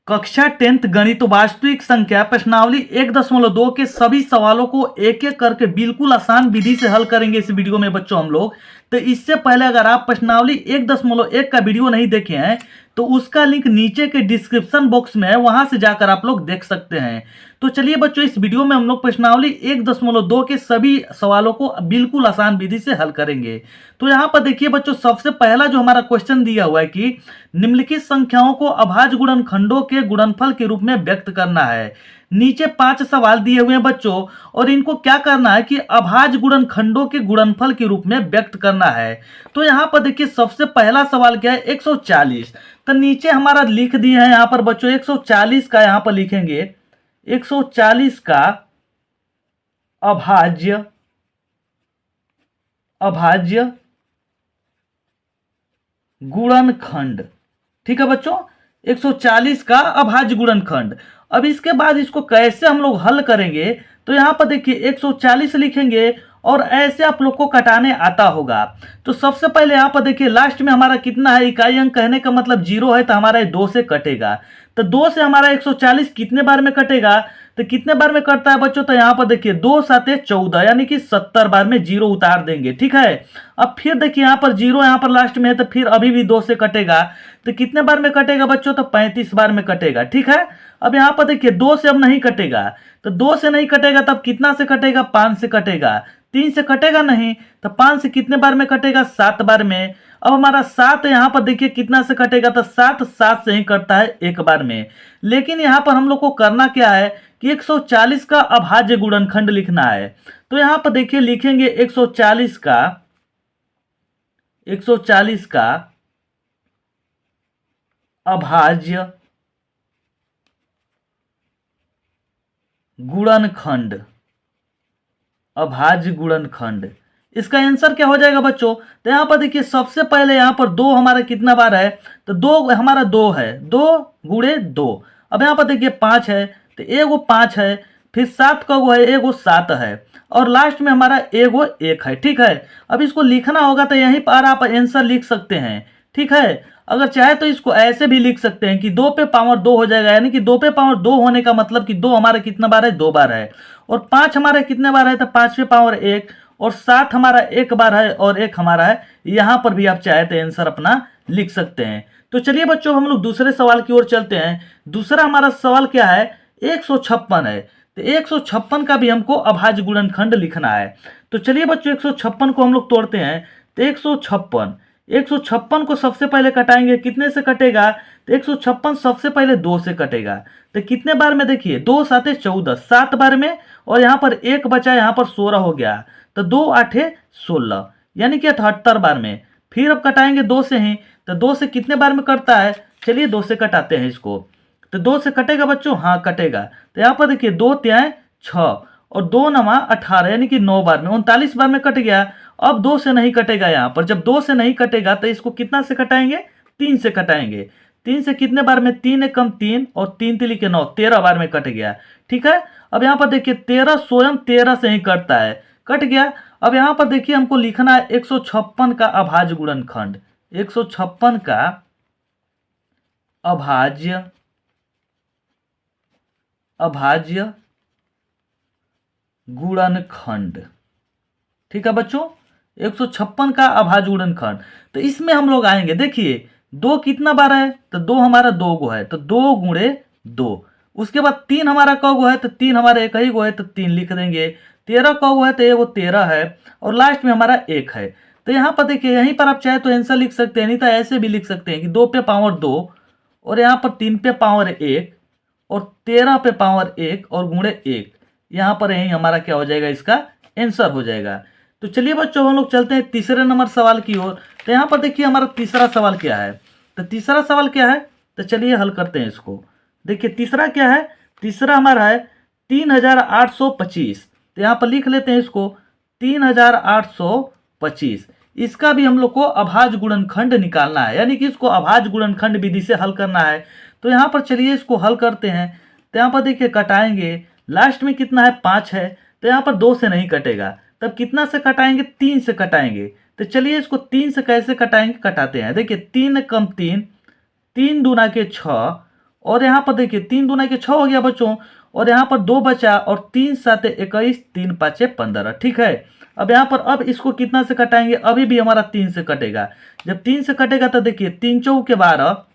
कक्षा 10th गणित वास्तविक संख्या प्रश्नावली 1.2 के सभी सवालों को एक एक करके बिल्कुल आसान विधि से हल करेंगे इस वीडियो में बच्चों हम लोग। तो इससे पहले अगर आप प्रश्नावली 1.1 का वीडियो नहीं देखे हैं तो उसका लिंक नीचे के डिस्क्रिप्शन बॉक्स में है, वहां से जाकर आप लोग देख सकते हैं। तो चलिए बच्चों, इस वीडियो में हम लोग प्रश्नावली 1.2 के सभी सवालों को बिल्कुल आसान विधि से हल करेंगे। तो यहाँ पर देखिए बच्चों, सबसे पहला जो हमारा क्वेश्चन दिया हुआ है कि निम्नलिखित संख्याओं को अभाज्य गुणनखंडों के गुणनफल के रूप में व्यक्त करना है। नीचे 5 सवाल दिए हुए हैं बच्चों, और इनको क्या करना है कि अभाज्य गुणनखंडों के गुणनफल के रूप में व्यक्त करना है। तो यहाँ पर देखिए सबसे पहला सवाल क्या है, 140। तो नीचे हमारा लिख दिए हैं यहाँ पर बच्चों 140 का, यहाँ पर लिखेंगे 140 का अभाज्य गुणनखंड। ठीक है बच्चों, 140 का अभाज्य गुणनखंड। अब इसके बाद इसको कैसे हम लोग हल करेंगे, तो यहां पर देखिए 140 लिखेंगे और ऐसे आप लोग को कटाने आता होगा। तो सबसे पहले यहां पर देखिए लास्ट में हमारा कितना है, इकाई अंक कहने का मतलब 0 है, तो हमारा 2 से कटेगा। तो 2 से हमारा 140 कितने बार में कटेगा, तो कितने बार में कटता है बच्चों, तो यहाँ पर देखिए 2 साते 14, यानी कि 70 बार में 0 उतार देंगे। ठीक है, अब फिर देखिए यहाँ पर 0 यहाँ पर लास्ट में है, तो फिर अभी भी 2 से कटेगा। तो कितने बार में कटेगा बच्चों, तो 35 बार में कटेगा। ठीक है, अब यहाँ पर देखिए 2 से अब नहीं कटेगा, तो 2 से नहीं कटेगा तब कितना से कटेगा, 5 से कटेगा। 3 से कटेगा नहीं, तो 5 से कितने बार में कटेगा, 7 बार में। अब हमारा 7 यहाँ पर देखिए कितना से कटेगा, तो 7 से ही कटता है एक बार में। लेकिन यहाँ पर हम लोग को करना क्या है कि 140 का अभाज्य गुणनखंड लिखना है। तो यहाँ पर देखिए लिखेंगे 140 का अभाज्य गुणनखंड। इसका आंसर क्या हो जाएगा बच्चों, तो यहाँ पर देखिए सबसे पहले यहाँ पर 2 हमारा कितना बार है, तो 2 हमारा 2 है, 2 गुणे 2। अब यहाँ पर देखिए 5 है, तो एगो 5 है, फिर 7 का वो है, एगो 7 है, और लास्ट में हमारा एगो 1 है। ठीक है, अब इसको लिखना होगा तो यहीं पर आप आंसर लिख सकते हैं। ठीक है, अगर चाहे तो इसको ऐसे भी लिख सकते हैं कि 2 पे पावर 2 हो जाएगा, यानी कि 2 पे पावर 2 होने का मतलब कि 2 हमारा कितना बार है, 2 बार है, और 5 हमारा कितने बार है, तो 5 पे पावर 1, और 7 हमारा 1 बार है, और 1 हमारा है। यहाँ पर भी आप चाहे तो आंसर अपना लिख सकते हैं। तो चलिए बच्चों, हम लोग दूसरे सवाल की ओर चलते हैं। दूसरा हमारा सवाल क्या है, 156 है। तो 156 का भी हमको अभाज्य गुणनखंड लिखना है। तो चलिए बच्चों, 156 को हम लोग तोड़ते हैं। तो 156 को सबसे पहले कटाएंगे, कितने से कटेगा, तो 156 सबसे पहले 2 से कटेगा। तो कितने बार में, देखिए 2 साते 14, 7 बार में, और यहाँ पर 1 बचा, यहाँ पर 16 हो गया, तो 2 आठे 16, यानी कि 78 बार में। फिर अब कटाएंगे 2 से ही, तो 2 से कितने बार में कटता है, चलिए 2 से कटाते हैं इसको। तो 2 से कटेगा बच्चों, हाँ कटेगा। तो यहाँ पर देखिए 2 तिहाई 6, और 2 नमा 18, यानी कि 9 बार में, 39 बार में कट गया। अब 2 से नहीं कटेगा, यहाँ पर जब 2 से नहीं कटेगा तो इसको कितना से कटाएंगे, 3 से कटाएंगे। 3 से कितने बार में, 3 एकम 3, और 3 तिली के 9, 13 बार में कट गया। ठीक है, अब यहाँ पर देखिए 13 स्वयं 13 से ही कटता है, कट गया। अब यहाँ पर देखिए हमको लिखना है 156 का अभाज्य गुणनखंड। 156 का अभाज्य गुणनखंड। ठीक है बच्चों, 156 का अभाज्य गुणनखंड। तो इसमें हम लोग आएंगे, देखिए 2 कितना बार है, तो 2 हमारा 2 गो है, तो 2 गुणे 2। उसके बाद 3 हमारा क गो है, तो 3 हमारा एक ही गो है, तो 3 लिख देंगे। 13 का गो है, तो ये वो 13 है, और लास्ट में हमारा 1 है। तो यहाँ पर देखिए यहीं पर आप चाहे तो आंसर लिख सकते हैं, नहीं तो ऐसे भी लिख सकते हैं कि 2 पे पावर 2, और यहाँ पर 3 पे पावर 1, और 13 पे पावर 1, और गुणे 1। यहाँ पर यही हमारा क्या हो जाएगा, इसका आंसर हो जाएगा। तो चलिए बच्चों, हम लोग चलते हैं तीसरे नंबर सवाल की ओर। तो यहाँ पर देखिए हमारा तीसरा सवाल क्या है, तो तीसरा सवाल क्या है, तो चलिए हल करते हैं इसको। देखिए तीसरा क्या है, तीसरा हमारा है 3825। तो यहाँ पर लिख लेते हैं इसको 3825। इसका भी हम लोग को अभाज्य गुणनखंड निकालना है, यानी कि इसको अभाज्य गुणनखंड विधि से हल करना है। तो यहाँ पर चलिए इसको हल करते हैं। तो यहाँ पर देखिए कटाएंगे, लास्ट में कितना है, 5 है, तो यहाँ पर 2 से नहीं कटेगा, तब कितना से कटाएंगे, 3 से कटाएंगे। तो चलिए इसको 3 से कैसे कटाएंगे, कटाते हैं। देखिए 3 कम 3, 3 दूना के 6, और यहाँ पर देखिए 3 दूना के 6 हो गया बच्चों, और यहाँ पर 2 बचा, और 3 7 21, 3 5 15। ठीक है, अब यहाँ पर अब इसको कितना से कटाएंगे, अभी भी हमारा 3 से कटेगा। जब 3 से कटेगा तो देखिए 3 चौके 12,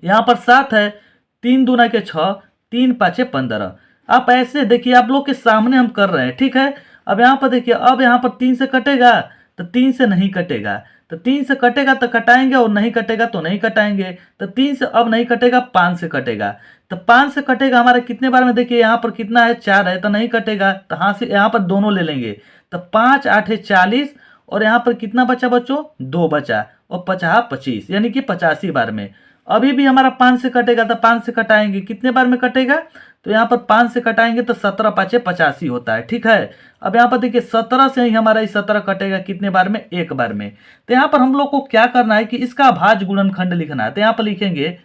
यहाँ पर 7 है, 3 दूना के 6, 3 5 15। आप ऐसे देखिए, आप लोग के सामने हम कर रहे हैं। ठीक है, अब यहाँ पर देखिए, अब यहाँ पर 3 से कटेगा तो 3 से नहीं कटेगा, तो 3 से कटेगा तो कटाएंगे, और नहीं कटेगा तो नहीं कटाएंगे। तो 3 से अब नहीं कटेगा, 5 से कटेगा, तो 5 से कटेगा हमारे कितने बार में, देखिए यहाँ पर कितना है, 4 है, तो नहीं कटेगा, तो हाँ से यहाँ पर दोनों ले लेंगे, तो 5 8 40, और यहाँ पर कितना बचा बच्चों, 2 बचा, और 50 25, यानी कि 85 बार में। अभी भी हमारा 5 से कटेगा, तो 5 से कटाएंगे, कितने बार में कटेगा, तो यहाँ पर 5 से कटाएंगे तो 17 5 85 होता है। ठीक है, अब यहाँ पर देखिए 17 से ही हमारा ये 17 कटेगा, कितने बार में, एक बार में। तो यहाँ पर हम लोग को क्या करना है कि इसका भाज्य गुणनखंड लिखना है। तो यहाँ पर लिखेंगे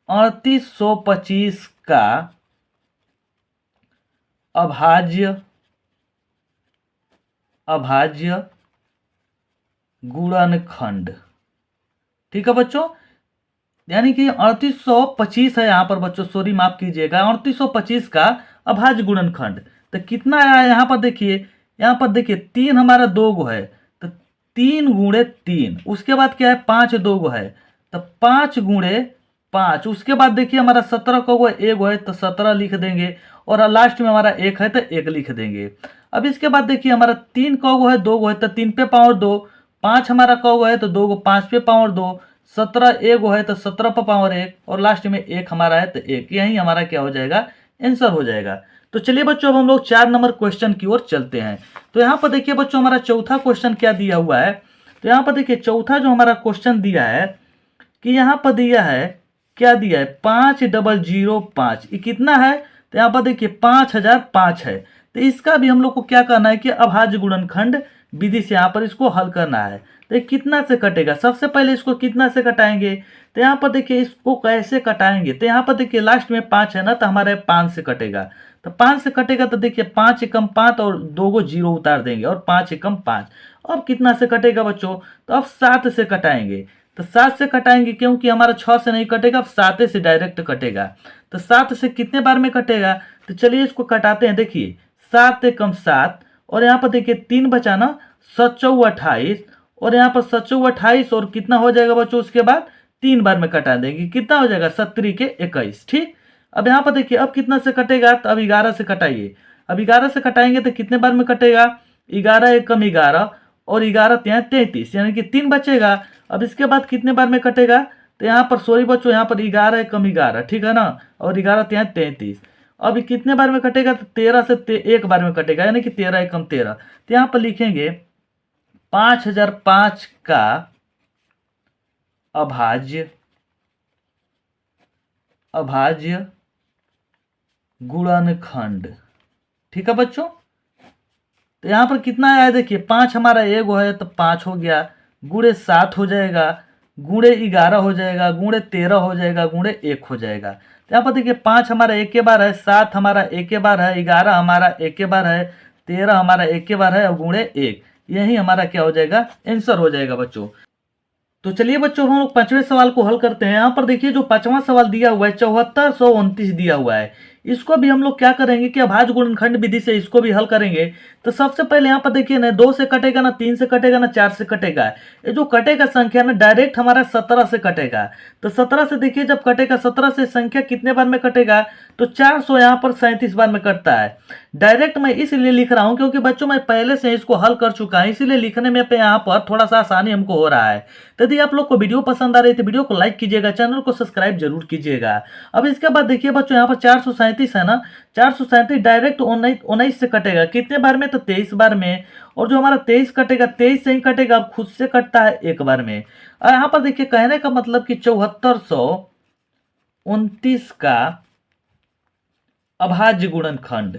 3825 का अभाज्य गुणनखंड। ठीक है बच्चों, यानी कि 3825 है यहाँ पर बच्चों, सॉरी माफ कीजिएगा, 3825 का अभाज्य गुणनखंड। तो कितना आया यहाँ पर देखिए, यहाँ पर देखिए 3 हमारा 2 गो है, तो 3 गुणे 3, उसके बाद क्या है, 5 2 गो है, तो 5 गुणे 5, उसके बाद देखिए हमारा 17 का गो एक गो है, तो 17 लिख देंगे, और लास्ट में हमारा 1 है तो 1 लिख देंगे। अब इसके बाद देखिए हमारा 3 का गो है, 2 गो है, तो 3 पे पावर 2, 5 हमारा का गो है तो 2 गो, 5 पे पावर 2, 17 एक गो है तो 17 पर पावर 1, और लास्ट में 1 हमारा है तो 1, यही हमारा क्या हो जाएगा, आंसर हो जाएगा। तो चलिए बच्चों, अब हम लोग 4 नंबर क्वेश्चन की ओर चलते हैं। तो यहाँ पर देखिए बच्चों, हमारा चौथा क्वेश्चन क्या दिया हुआ है। तो यहाँ पर देखिए चौथा जो हमारा क्वेश्चन दिया है, कि यहाँ पर दिया है, क्या दिया है, 5005, ये कितना है, तो यहाँ पर देखिए 5005 है। तो इसका भी हम लोग को क्या करना है कि अभाज्य गुणनखंड विधि से यहाँ पर इसको हल करना है। तो ये कितना से कटेगा, सबसे पहले इसको कितना से कटाएंगे, तो यहाँ पर देखिए इसको कैसे कटाएंगे, तो यहाँ पर देखिए लास्ट में 5 है ना, तो हमारे 5 से कटेगा, तो 5 से कटेगा तो देखिए 5 एकम 5, और 2 गो जीरो उतार देंगे, और 5 एकम 5। अब कितना से कटेगा बच्चों, तो अब 7 से कटाएंगे, तो 7 से कटाएंगे क्योंकि हमारा 6 से नहीं कटेगा, अब 7 से डायरेक्ट कटेगा। तो 7 से कितने बार में कटेगा, तो चलिए इसको कटाते हैं। देखिए 7 एकम 7, और यहाँ पर देखिए 3 बचा ना, 7 चौक 28, और यहाँ पर 7 चौक 28, और कितना हो जाएगा बच्चों, उसके बाद 3 बार में कटा देंगे, कितना हो जाएगा, 17 के 21। ठीक, अब यहाँ पर देखिए अब कितना से कटेगा, तो अब 11 से कटाइए। अब 11 से कटाएंगे तो कितने बार में कटेगा, 11 एकम 11, और 11 ત્યાં 33, यानी कि 3 बचेगा। अब इसके बाद कितने बार में कटेगा, तो यहाँ पर सॉरी बच्चों, यहाँ पर 11 एकम 11, ठीक है ना, और 11 ત્યાં 33। अब कितने बार में कटेगा, तो 13 से एक बार में कटेगा, यानी कि 13 एकम 13। तो यहाँ पर लिखेंगे 5005 का अभाज्य गुणनखंड। ठीक है बच्चों, तो यहाँ पर कितना आया, देखिए 5 हमारा एक है तो 5 हो गया, गुणे 7 हो जाएगा, गुणे 11 हो जाएगा, गुणे 13 हो जाएगा, गुणे 1 हो जाएगा। तो यहाँ पर देखिए 5 हमारा एक के बार है, 7 हमारा एक के बार है, 11 हमारा एक के बार है, 13 हमारा एक के बार है, और गुणे 1, यही हमारा क्या हो जाएगा, आंसर हो जाएगा बच्चों। तो चलिए बच्चों, हम लोग 5वें सवाल को हल करते हैं। यहाँ पर देखिए जो 5वां सवाल दिया हुआ है 7429 दिया हुआ है, इसको भी हम लोग क्या करेंगे कि अभाज्य गुणनखंड विधि से इसको भी हल करेंगे। तो सबसे पहले यहाँ पर देखिए ना, 2 से कटेगा ना, 3 से कटेगा ना, 4 से कटेगा, ये जो कटेगा संख्या ना डायरेक्ट हमारा 17 से कटेगा। तो 17 से देखिए जब कटेगा, 17 से संख्या कितने बार में कटेगा, तो 400 यहाँ पर 37 बार में कटता है। डायरेक्ट मैं इसलिए लिख रहा हूँ क्योंकि बच्चों मैं पहले से इसको हल कर चुका है, इसीलिए लिखने में पे यहाँ पर थोड़ा सा आसानी हमको हो रहा है। तो यदि आप लोग को वीडियो पसंद आ रही है तो वीडियो को लाइक कीजिएगा, चैनल को सब्सक्राइब जरूर कीजिएगा। अब इसके बाद देखिए बच्चों, यहाँ पर 437 है ना, 437 डायरेक्ट 19 से कटेगा, कितने बार में, तो 23 बार में। और जो हमारा 23 कटेगा, 23 से ही कटेगा, अब खुद से कटता है एक बार में। यहाँ पर देखिए कहने का मतलब कि 7429 का अभाज्य गुणनखंड।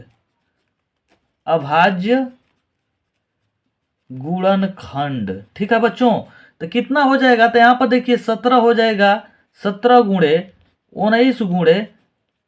ठीक है बच्चों, तो कितना हो जाएगा, तो यहाँ पर देखिए 17 हो जाएगा, 17 गुणे 19 गुणे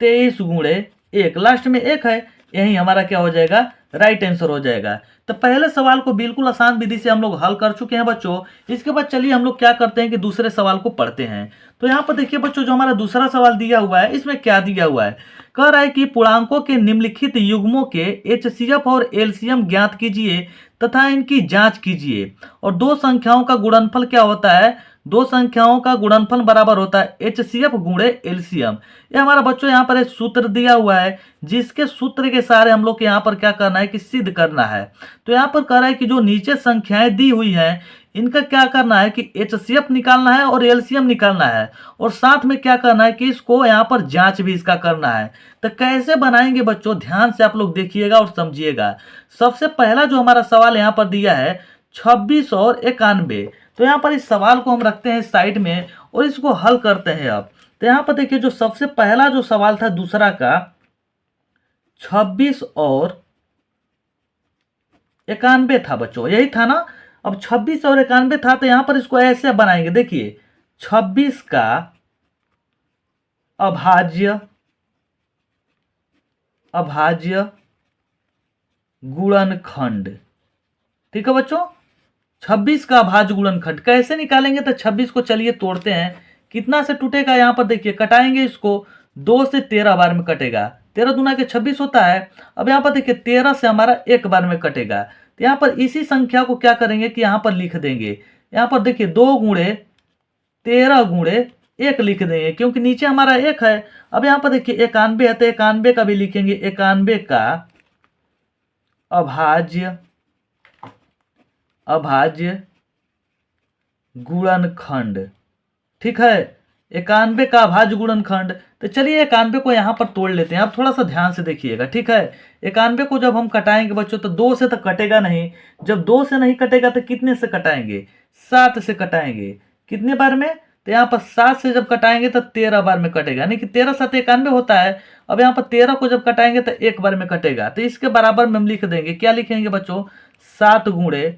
23 गुणे 1, लास्ट में 1 है, यही हमारा क्या हो जाएगा, राइट आंसर हो जाएगा। तो पहले सवाल को बिल्कुल आसान विधि से हम लोग हल कर चुके हैं बच्चों। इसके बाद चलिए हम लोग क्या करते हैं कि दूसरे सवाल को पढ़ते हैं। तो यहाँ पर देखिए बच्चों, जो हमारा दूसरा सवाल दिया हुआ है इसमें क्या दिया हुआ है, कह रहा है कि पूर्णांकों के निम्नलिखित युग्मों के एचसीएफ और एलसीएम ज्ञात कीजिए तथा इनकी जांच कीजिए। और दो संख्याओं का गुणनफल क्या होता है, दो संख्याओं का गुणनफल बराबर होता है एचसीएफ गुणे एलसीएम। ये हमारा बच्चों यहाँ पर एक सूत्र दिया हुआ है, जिसके सूत्र के सहारे हम लोग को यहाँ पर क्या करना है कि सिद्ध करना है। तो यहाँ पर कह रहा है कि जो नीचे संख्याएं दी हुई हैं इनका क्या करना है कि एचसीएफ निकालना है और एलसीएम निकालना है, और साथ में क्या करना है कि इसको यहाँ पर जांच भी इसका करना है। तो कैसे बनाएंगे बच्चों, ध्यान से आप लोग देखिएगा और समझिएगा। सबसे पहला जो हमारा सवाल यहाँ पर दिया है 26 और 91, तो यहाँ पर इस सवाल को हम रखते हैं साइड में और इसको हल करते हैं। अब तो यहाँ पर देखिए, जो सबसे पहला जो सवाल था दूसरा का 26 और 91 था बच्चों, यही था ना। अब 26 और 91 था, तो यहां पर इसको ऐसे बनाएंगे। देखिए 26 का अभाज्य अभाज्य गुणनखंड, ठीक है बच्चों। 26 का अभाज्य गुणनखंड कैसे निकालेंगे, तो 26 को चलिए तोड़ते हैं। कितना से टूटेगा, यहां पर देखिए कटाएंगे इसको, 2 से 13 बार में कटेगा, 13 दूना के 26 होता है। अब यहाँ पर देखिए 13 से हमारा एक बार में कटेगा। तो यहाँ पर इसी संख्या को क्या करेंगे कि यहाँ पर लिख देंगे। यहाँ पर देखिए 2 गुणे 13 गुणे 1 लिख देंगे, क्योंकि नीचे हमारा 1 है। अब यहाँ पर देखिए 91 है, तो 91 का भी लिखेंगे, 91 का अभाज्य गुणनखंड, ठीक है। 91 का अभाज्य गुणनखंड। तो चलिए 91 को यहाँ पर तोड़ लेते हैं। आप थोड़ा सा ध्यान से देखिएगा, ठीक है। 91 को जब हम कटाएंगे बच्चों, तो 2 से तो कटेगा नहीं। जब 2 से नहीं कटेगा तो कितने से कटाएंगे, 7 से कटाएंगे। कितने बार में, तो यहाँ पर 7 से जब कटाएंगे तो 13 बार में कटेगा, यानी कि 13 7 91 होता है। अब यहाँ पर 13 को जब कटाएंगे तो एक बार में कटेगा। तो इसके बराबर में हम लिख देंगे, क्या लिखेंगे बच्चों, 7 गुणे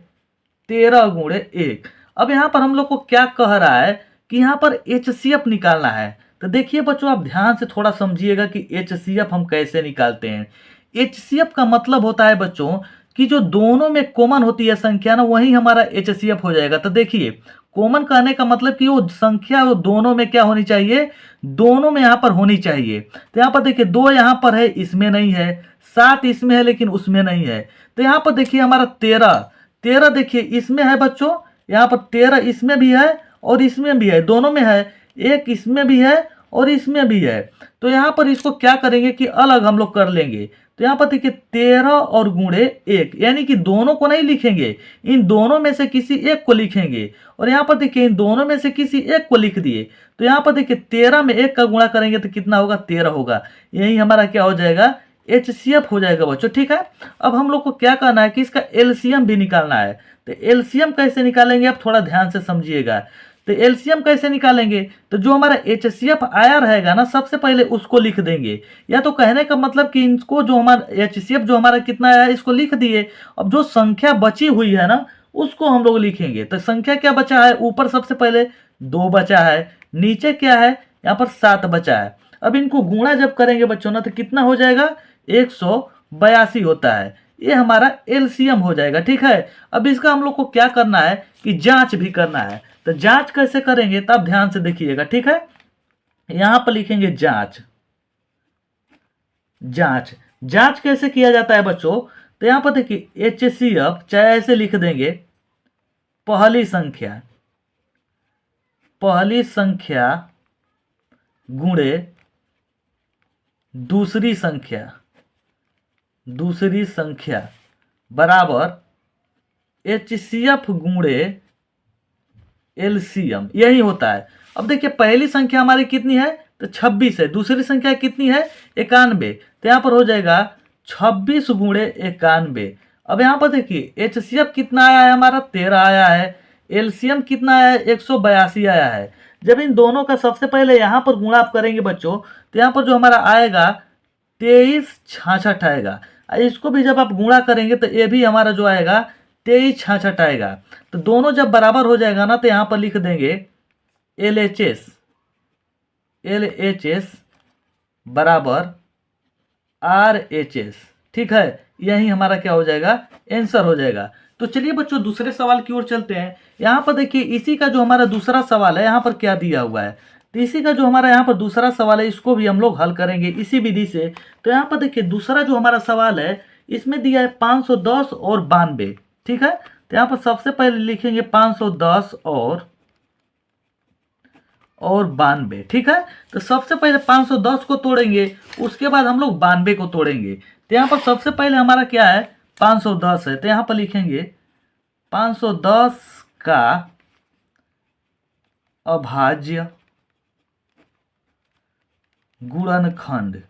13 गुणे 1। अब यहाँ पर हम लोग को क्या कह रहा है कि यहाँ पर एचसीएफ निकालना है। तो देखिए बच्चों, आप ध्यान से थोड़ा समझिएगा कि एचसीएफ हम कैसे निकालते हैं। एचसीएफ का मतलब होता है बच्चों कि जो दोनों में कॉमन होती है संख्या ना, वही हमारा एचसीएफ हो जाएगा। तो देखिए कॉमन कहने का मतलब कि वो संख्या वो दोनों में क्या होनी चाहिए, दोनों में यहाँ पर होनी चाहिए। तो यहाँ पर देखिए 2 यहाँ पर है, इसमें नहीं है, 7 इसमें है लेकिन उसमें नहीं है। तो यहाँ पर देखिए हमारा 13 देखिए इसमें है बच्चों, यहाँ पर 13 इसमें भी है और इसमें भी है, दोनों में है। 1 इसमें भी है और इसमें भी है। तो यहाँ पर इसको क्या करेंगे कि अलग हम लोग कर लेंगे। तो यहाँ पर देखिए 13 और गुणे 1, यानी कि दोनों को नहीं लिखेंगे, इन दोनों में से किसी एक को लिखेंगे। और यहाँ पर देखिए इन दोनों में से किसी एक को लिख दिए। तो यहाँ पर देखिए 13 में 1 का गुणा करेंगे तो कितना होगा, 13 होगा। यही हमारा क्या हो जाएगा, एचसीएफ हो जाएगा बच्चों, ठीक है। अब हम लोग को क्या करना है कि इसका एलसीएम भी निकालना है। तो एलसीएम कैसे निकालेंगे, आप थोड़ा ध्यान से समझिएगा। तो एलसीएम कैसे निकालेंगे, तो जो हमारा एचसीएफ आया रहेगा ना, सबसे पहले उसको लिख देंगे। या तो कहने का मतलब कि इनको जो हमारा एचसीएफ जो हमारा कितना आया है इसको लिख दिए। अब जो संख्या बची हुई है ना उसको हम लोग लिखेंगे। तो संख्या क्या बचा है, ऊपर सबसे पहले 2 बचा है, नीचे क्या है, यहाँ पर 7 बचा है। अब इनको गुणा जब करेंगे बच्चों ना, तो कितना हो जाएगा, 182 होता है। ये हमारा एलसीएम हो जाएगा, ठीक है। अब इसका हम लोग को क्या करना है कि जांच भी करना है। तो जांच कैसे करेंगे, तब ध्यान से देखिएगा, ठीक है। यहां पर लिखेंगे जांच। जांच जांच कैसे किया जाता है बच्चों, तो यहां पर देखिए एचसीएफ चाहे ऐसे लिख देंगे, पहली संख्या गुणे दूसरी संख्या बराबर एचसीएफ गुणे एलसीएम, यही होता है। अब देखिए पहली संख्या हमारी कितनी है, तो 26 है। दूसरी संख्या कितनी है, 91। तो यहाँ पर हो जाएगा 26 गुणे 91। अब यहाँ पर देखिए एचसीएफ कितना आया है हमारा, 13 आया है। एलसीएम कितना आया है, 182 आया है। जब इन दोनों का सबसे पहले यहाँ पर गुणा आप करेंगे बच्चों, तो यहाँ पर जो हमारा आएगा 2366 आएगा। इसको भी जब आप गुणा करेंगे तो ये भी हमारा जो आएगा 2366 आएगा। तो दोनों जब बराबर हो जाएगा ना, तो यहाँ पर लिख देंगे एल एच एस बराबर RHS, ठीक है, यही हमारा क्या हो जाएगा, आंसर हो जाएगा। तो चलिए बच्चों दूसरे सवाल की ओर चलते हैं। यहाँ पर देखिए इसी का जो हमारा दूसरा सवाल है यहाँ पर क्या दिया हुआ है, तो इसी का जो हमारा यहाँ पर दूसरा सवाल है इसको भी हम लोग हल करेंगे इसी विधि से। तो यहाँ पर देखिए दूसरा जो हमारा सवाल है इसमें दिया है 510 और 92। ठीक है, तो यहाँ पर सबसे पहले लिखेंगे 510 और 92। ठीक है, तो सबसे पहले 510 को तोड़ेंगे, उसके बाद हम लोग 92 को तोड़ेंगे। तो यहाँ पर सबसे पहले हमारा क्या है, 510 है, तो यहाँ पर लिखेंगे 510 का अभाज्य गुणनखंड।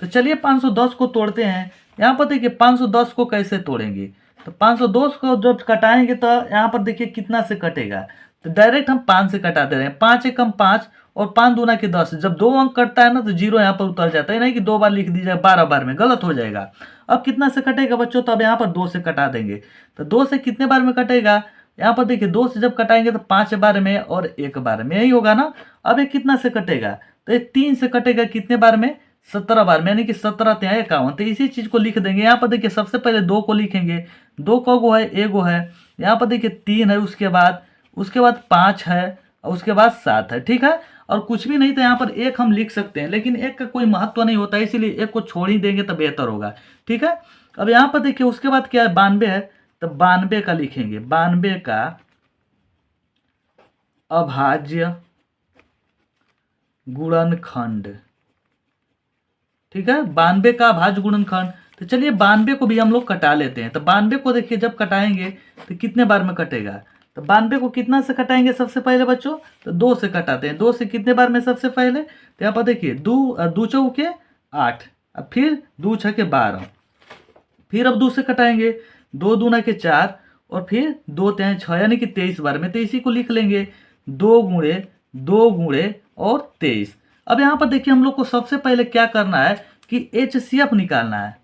तो चलिए 510 को तोड़ते हैं। यहाँ पर देखिए 510 को कैसे तोड़ेंगे, तो 510 को जब कटाएंगे तो यहाँ पर देखिए कितना से कटेगा, तो डायरेक्ट हम 5 से कटा दे रहे हैं। 5 एकम 5 और 5 दूना के 10। जब 2 अंक कटता है ना तो 0 यहाँ पर उतर जाता है, नहीं कि 2 बार लिख दीजिए 12 बार में, गलत हो जाएगा। अब कितना से कटेगा बच्चों, तो अब यहाँ पर 2 से कटा देंगे। तो 2 से कितने बार में कटेगा, यहाँ पर देखिए 2 से जब कटाएंगे तो 5 बार में और 1 बार में, यही होगा ना। अब ये कितना से कटेगा, तो ये 3 से कटेगा कितने बार में, 17 बार में, यानी कि 17 तिहाई 51। तो इसी चीज को लिख देंगे। यहाँ पर देखिए सबसे पहले 2 को लिखेंगे, 2 का गो है, एगो है। यहाँ पर देखिए 3 है, उसके बाद 5 है और उसके बाद 7 है। ठीक है, और कुछ भी नहीं तो यहाँ पर 1 हम लिख सकते हैं, लेकिन 1 का कोई महत्व नहीं होता, इसीलिए 1 को छोड़ ही देंगे तो बेहतर होगा। ठीक है, अब यहाँ पर देखिए उसके बाद क्या है, 92 है, तो 92 का लिखेंगे, 92 का अभाज्य गुणनखंड। ठीक है, 92 का अभाज्य गुणनखंड। तो चलिए 92 को भी हम लोग कटा लेते हैं। तो 92 को देखिए जब कटाएंगे तो कितने बार में कटेगा, तो 92 को कितना से कटाएंगे सबसे पहले बच्चों, तो 2 से कटाते हैं। 2 से कितने बार में सबसे पहले, तो यहाँ पर देखिए 2 चौके 8, अब फिर 2 छके 12, फिर अब 2 से कटाएंगे, 2 दूना के 4 और फिर 2 तिहाई 6, यानी कि 23 बार में। तो इसी को लिख लेंगे 2 गुणे 2 गुणे और 23। अब यहाँ पर देखिए हम लोग को सबसे पहले क्या करना है कि HCF निकालना है।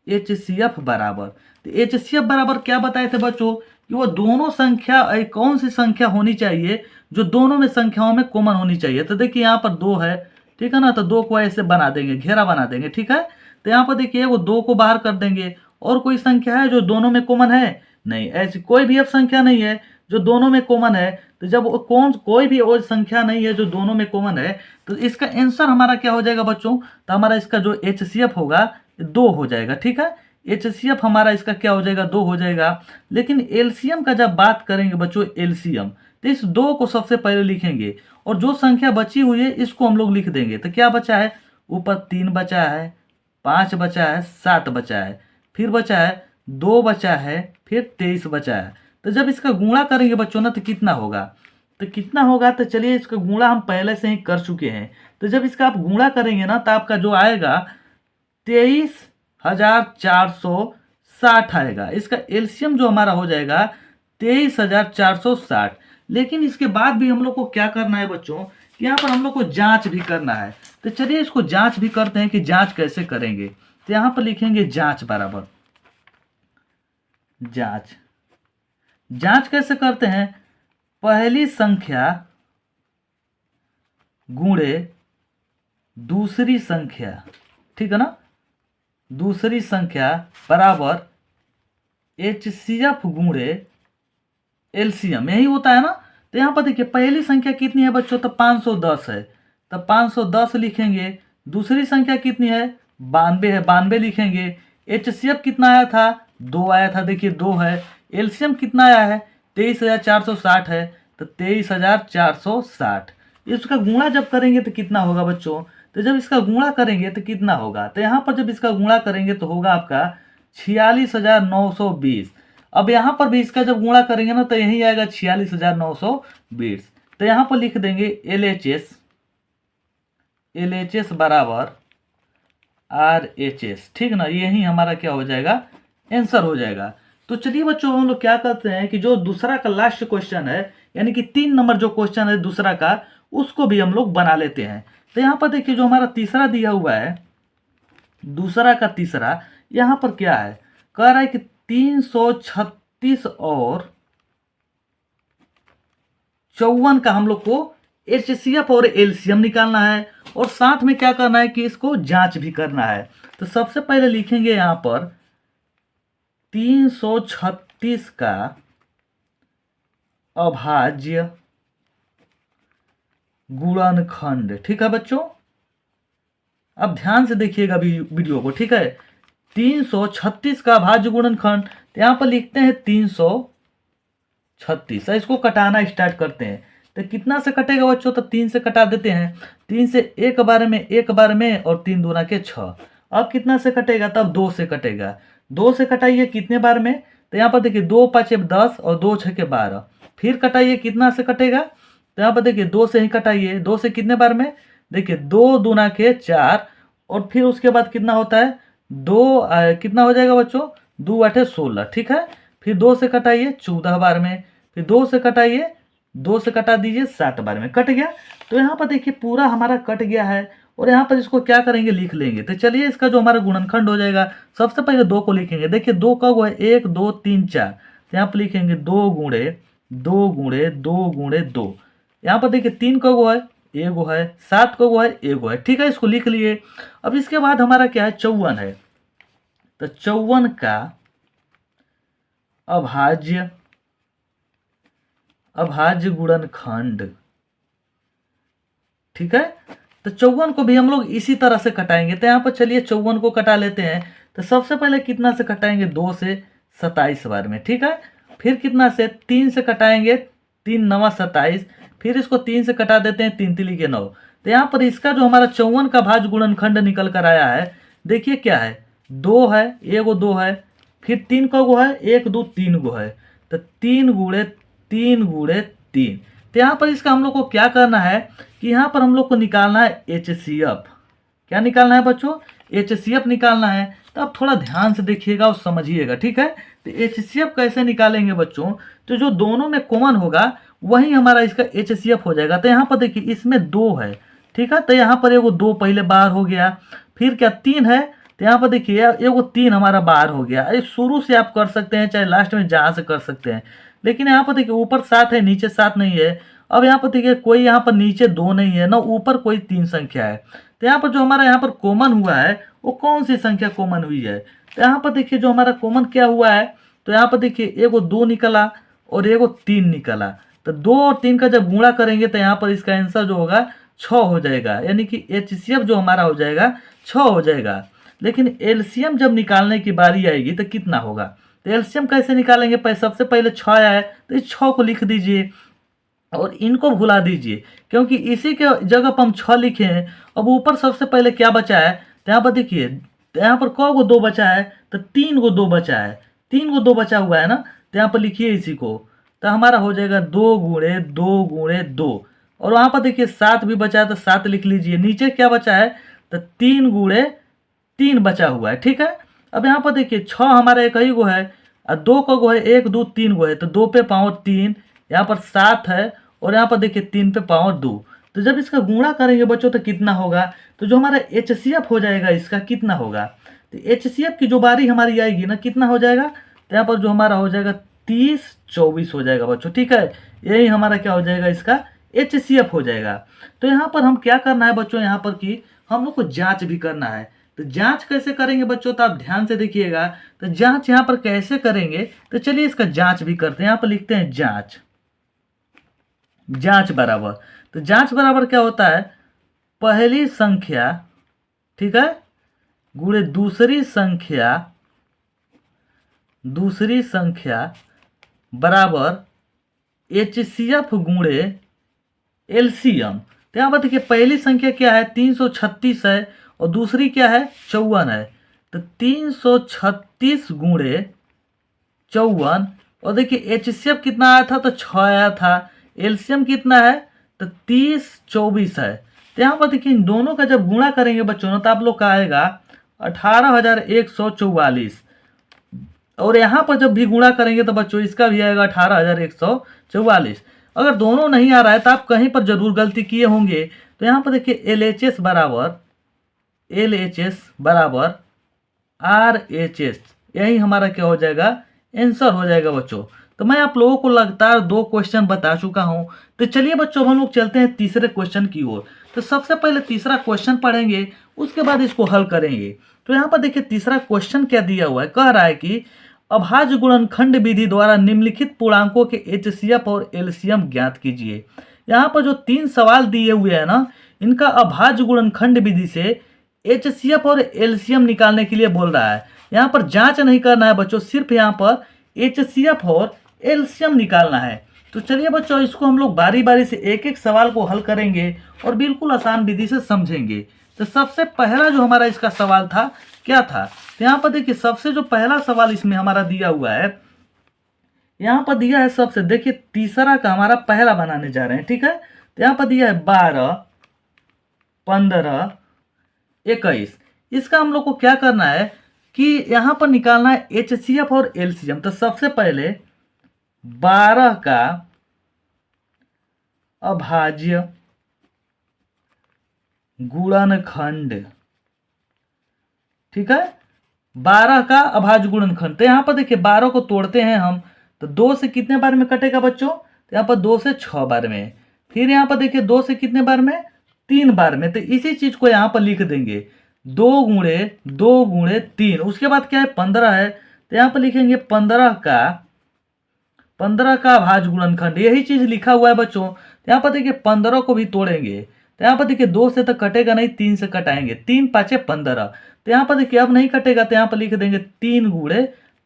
HCF बराबर, तो HCF बराबर क्या बताए थे बच्चों कि वो दोनों संख्या कौन सी संख्या होनी चाहिए जो दोनों में संख्याओं में कॉमन होनी चाहिए। तो देखिए यहाँ पर 2 है, ठीक है ना, तो 2 को ऐसे बना देंगे, घेरा बना देंगे। ठीक है, तो यहाँ पर देखिए वो 2 को बाहर कर देंगे। और कोई संख्या है जो दोनों में कॉमन है, नहीं, ऐसी कोई भी अब संख्या नहीं है जो दोनों में कॉमन है। तो जब कोई भी और संख्या नहीं है जो दोनों में कॉमन है, तो इसका आंसर हमारा क्या हो जाएगा बच्चों, तो हमारा इसका जो HCF होगा 2 हो जाएगा। ठीक है, HCF हमारा इसका क्या हो जाएगा, 2 हो जाएगा। लेकिन एलसीएम का जब बात करेंगे बच्चों, एलसीएम, तो इस 2 को सबसे पहले लिखेंगे और जो संख्या बची हुई है इसको हम लोग लिख देंगे। तो क्या बचा है, ऊपर 3 बचा है, 5 बचा है, 7 बचा है, फिर बचा है 2 बचा है, फिर 23 बचा है। तो जब इसका गुणा करेंगे बच्चों ना तो कितना होगा, तो चलिए इसका गुणा हम पहले से ही कर चुके हैं। तो जब इसका आप गुणा करेंगे ना तो आपका जो आएगा 23,460 आएगा। इसका एलसीएम जो हमारा हो जाएगा 23,460। लेकिन इसके बाद भी हम लोग को क्या करना है बच्चों, कि यहाँ पर हम लोग को जांच भी करना है। तो चलिए इसको जांच भी करते हैं कि जांच कैसे करेंगे। तो यहाँ पर लिखेंगे जांच बराबर, जांच कैसे करते हैं, पहली संख्या गुणे दूसरी संख्या, ठीक है ना, दूसरी संख्या बराबर HCF गुणे एलसीएम, यही होता है ना। तो यहाँ पर देखिए पहली संख्या कितनी है बच्चों, तो 510 है, तो 510 लिखेंगे। दूसरी संख्या कितनी है, 92 है, 92 लिखेंगे। HCF कितना आया था, 2 आया था, देखिए 2 है। एलसीएम कितना आया है, 23,460 है, तो 23,460। इसका गुणा जब करेंगे तो कितना होगा बच्चों, तो जब इसका गुणा करेंगे तो कितना होगा, तो यहाँ पर जब इसका गुणा करेंगे तो होगा आपका 46,920। अब यहाँ पर भी इसका जब गुणा करेंगे ना तो यही आएगा 46,920। तो यहाँ पर लिख देंगे LHS बराबर RHS, ठीक ना, यही हमारा क्या हो जाएगा, आंसर हो जाएगा। तो चलिए बच्चों हम लोग क्या करते हैं कि जो दूसरा का लास्ट क्वेश्चन है, यानी कि 3 नंबर जो क्वेश्चन है दूसरा का, उसको भी हम लोग बना लेते हैं। तो यहाँ पर देखिए जो हमारा तीसरा दिया हुआ है, दूसरा का तीसरा, यहाँ पर क्या है, कह रहा है कि 336 और 54 का हम लोग को HCF और एलसीएम निकालना है। और साथ में क्या करना है कि इसको जांच भी करना है। तो सबसे पहले लिखेंगे यहाँ पर 336 का अभाज्य गुणनखंड। ठीक है बच्चों, अब ध्यान से देखिएगा वीडियो को। ठीक है, 336 का अभाज्य गुणनखंड, तो यहाँ पर लिखते हैं 336। इसको कटाना स्टार्ट करते हैं। तो कितना से कटेगा बच्चों? तो 3 से कटा देते हैं। 3 से एक बार में, एक बार में, और 3 दूना के 6। अब कितना से कटेगा? तब 2 से कटेगा। 2 से कटाइए कितने बार में? तो यहाँ पर देखिए 2 5 10 और 2 6 के 12। फिर कटाइए कितना से कटेगा? तो यहाँ पर देखिए 2 से ही कटाइए। 2 से कितने बार में? देखिए 2 दूना के 4, और फिर उसके बाद कितना होता है? 2 कितना हो जाएगा बच्चों? 2 8 16। ठीक है, फिर 2 से कटाइए 14 बार में, फिर 2 से कटाइए, 2 से कटा दीजिए 7 बार में, कट गया। तो यहाँ पर देखिए पूरा हमारा कट गया है। और यहाँ पर इसको क्या करेंगे? लिख लेंगे। तो चलिए इसका जो हमारा गुणनखंड हो जाएगा, सबसे पहले 2 को लिखेंगे। देखिए 2 का वो है 1 2 3 4। तो यहाँ पर लिखेंगे 2 गुणे 2 गुणे 2 गुणे 2। यहाँ पर देखिए 3 का वो है, एगो है, 7 का वो है, एगो है। ठीक है, इसको लिख लिए। अब इसके बाद हमारा क्या है? 54 है। तो 54 का अभाज्य गुणनखंड। ठीक है, तो 54 को भी हम लोग इसी तरह से कटाएंगे। तो यहाँ पर चलिए 54 को कटा लेते हैं। तो सबसे पहले कितना से कटाएंगे? 2 से 27 बार में। ठीक है, फिर कितना से? 3 से कटाएंगे, 3 9 27। फिर इसको 3 से कटा देते हैं, 3 3 के 9। तो यहाँ पर इसका जो हमारा 54 का भाज्य गुणनखंड निकल कर आया है, देखिए क्या है? 2 है, एगो 2 है, फिर 3 का गो है, 1 2 3 गो है। तो 3 गुणे 3 गुणे 3। तो यहाँ पर इसका हम लोग को क्या करना है कि यहाँ पर हम लोग को निकालना है HCF। क्या निकालना है बच्चों? HCF निकालना है। तो आप थोड़ा ध्यान से देखिएगा और समझिएगा। ठीक है, तो HCF कैसे निकालेंगे बच्चों? तो जो दोनों में कॉमन होगा वही हमारा इसका HCF हो जाएगा। तो यहाँ पर देखिए इसमें 2 है। ठीक है, तो यहाँ पर एगो 2 पहले बाहर हो गया, फिर क्या 3 है। तो यहाँ पर देखिए एगो 3 हमारा बाहर हो गया। ये शुरू से आप कर सकते हैं, चाहे लास्ट में जहाँ से कर सकते हैं। लेकिन यहाँ पर देखिए ऊपर 7 है, नीचे 7 नहीं है। अब यहाँ पर देखिए कोई यहाँ पर नीचे 2 नहीं है ना, ऊपर कोई 3 संख्या है। तो यहाँ पर जो हमारा यहाँ पर कॉमन हुआ है वो कौन सी संख्या कॉमन हुई है? तो यहाँ पर देखिए जो हमारा कॉमन क्या हुआ है, तो यहाँ पर देखिए एगो 2 निकला और एगो 3 निकला। तो 2 और 3 का जब गुणा करेंगे तो यहाँ पर इसका आंसर जो होगा 6 हो जाएगा, यानी कि HCF जो हमारा हो जाएगा 6 हो जाएगा। लेकिन LCM जब निकालने की बारी आएगी तो कितना होगा? तो LCM कैसे निकालेंगे? सबसे पहले 6 आया है तो इस 6 को लिख दीजिए और इनको भुला दीजिए, क्योंकि इसी के जगह पर हम 6 लिखे हैं। अब ऊपर सबसे पहले क्या बचा है? तो यहाँ पर देखिए, यहाँ पर कौ गो 2 बचा है? तो 3 गो 2 बचा है, 3 गो 2 बचा हुआ है ना। तो यहाँ पर लिखिए इसी को, तो हमारा हो जाएगा 2 गुणे 2 गुणे 2। और वहाँ पर देखिए 7 भी बचा है, तो 7 लिख लीजिए। नीचे क्या बचा है? तो 3 गुणे 3 बचा हुआ है। ठीक है, अब यहाँ पर देखिए 6 हमारा एक ही गो है और 2 का गो है, 1 2 3 गो है। तो 2 पे पावर 3, यहाँ पर 7 है, और यहाँ पर देखिए 3 पे पावर 2। तो जब इसका गुणा करेंगे बच्चों तो कितना होगा? तो जो हमारा HCF हो जाएगा इसका कितना होगा? तो HCF की जो बारी हमारी आएगी ना, कितना हो जाएगा? तो यहाँ पर जो हमारा हो जाएगा 30 24 हो जाएगा बच्चों। ठीक है, यही हमारा क्या हो जाएगा? इसका HCF हो जाएगा। तो यहाँ पर हम क्या करना है बच्चों? यहाँ पर कि हम लोग को जांच भी करना है। तो जांच कैसे करेंगे बच्चों? तो आप ध्यान से देखिएगा। तो जांच यहाँ पर कैसे करेंगे? तो चलिए इसका जांच भी करते हैं। यहाँ पर लिखते हैं जांच। जांच बराबर, तो जांच बराबर क्या होता है? पहली संख्या, ठीक है, गुणे दूसरी संख्या बराबर HCF गुणे LCM। तो यहाँ पर देखिए पहली संख्या क्या है? 336 है, और दूसरी क्या है? 54 है। तो 336 गुणे 54, और देखिए HCF कितना आया था? तो 6 आया था। LCM कितना है? तो 30 24 है। तो यहाँ पर देखिए इन दोनों का जब गुणा करेंगे बच्चों तो आप लोग का आएगा 18,144। और यहाँ पर जब भी गुणा करेंगे तो बच्चों इसका भी आएगा 18,144। अगर दोनों नहीं आ रहा है तो आप कहीं पर जरूर गलती किए होंगे। तो यहाँ पर देखिए LHS बराबर RHS, यही हमारा क्या हो जाएगा? आंसर हो जाएगा बच्चों। तो मैं आप लोगों को लगातार 2 क्वेश्चन बता चुका हूं। तो चलिए बच्चों हम लोग चलते हैं तीसरे क्वेश्चन की ओर। तो सबसे पहले तीसरा क्वेश्चन पढ़ेंगे, उसके बाद इसको हल करेंगे। तो यहाँ पर देखिए तीसरा क्वेश्चन क्या दिया हुआ है, कह रहा है कि अभाज्य गुणनखंड विधि द्वारा निम्नलिखित पूर्णांकों के एचसीएफ और एलसीएम ज्ञात कीजिए। यहाँ पर जो 3 सवाल दिए हुए हैं ना, इनका अभाज्य गुणनखंड विधि से एचसीएफ और एलसीएम निकालने के लिए बोल रहा है। यहाँ पर जांच नहीं करना है बच्चों, सिर्फ यहाँ पर एचसीएफ और एलसीएम निकालना है। तो चलिए बच्चों, इसको हम लोग बारी बारी से एक एक सवाल को हल करेंगे और बिल्कुल आसान विधि से समझेंगे। तो सबसे पहला जो हमारा इसका सवाल था, क्या था? तो यहाँ पर देखिए सबसे जो पहला सवाल इसमें हमारा दिया हुआ है, यहाँ पर दिया है सबसे, देखिए तीसरा का हमारा पहला बनाने जा रहे हैं, ठीक है। तो यहाँ पर दिया है 12, 15, 21। इसका हम लोग को क्या करना है कि यहाँ पर निकालना है एचसीएफ और एलसीएम। तो सबसे पहले 12 का अभाज्य गुणनखंड, ठीक है, 12 का अभाज्य गुणनखंड। तो यहाँ पर देखिए 12 को तोड़ते हैं हम, तो 2 से कितने बार में कटेगा बच्चों? तो यहाँ पर 2 से 6 बार में। फिर यहाँ पर देखिए 2 से कितने बार में? 3 बार में। तो इसी चीज को यहाँ पर लिख देंगे 2 गुणे 2 गुणे 3। उसके बाद क्या है? 15 है, तो यहाँ पर लिखेंगे 15 का अभाज्य गुणनखंड। यही चीज लिखा हुआ है बच्चों। तो यहाँ पर देखिए 15 को भी तोड़ेंगे, तो यहाँ पर देखिए 2 से तो कटेगा नहीं, 3 से कटाएंगे, 3 5 15। तो यहाँ पर देखिए अब नहीं कटेगा, तो यहाँ पर लिख देंगे 3 गुणे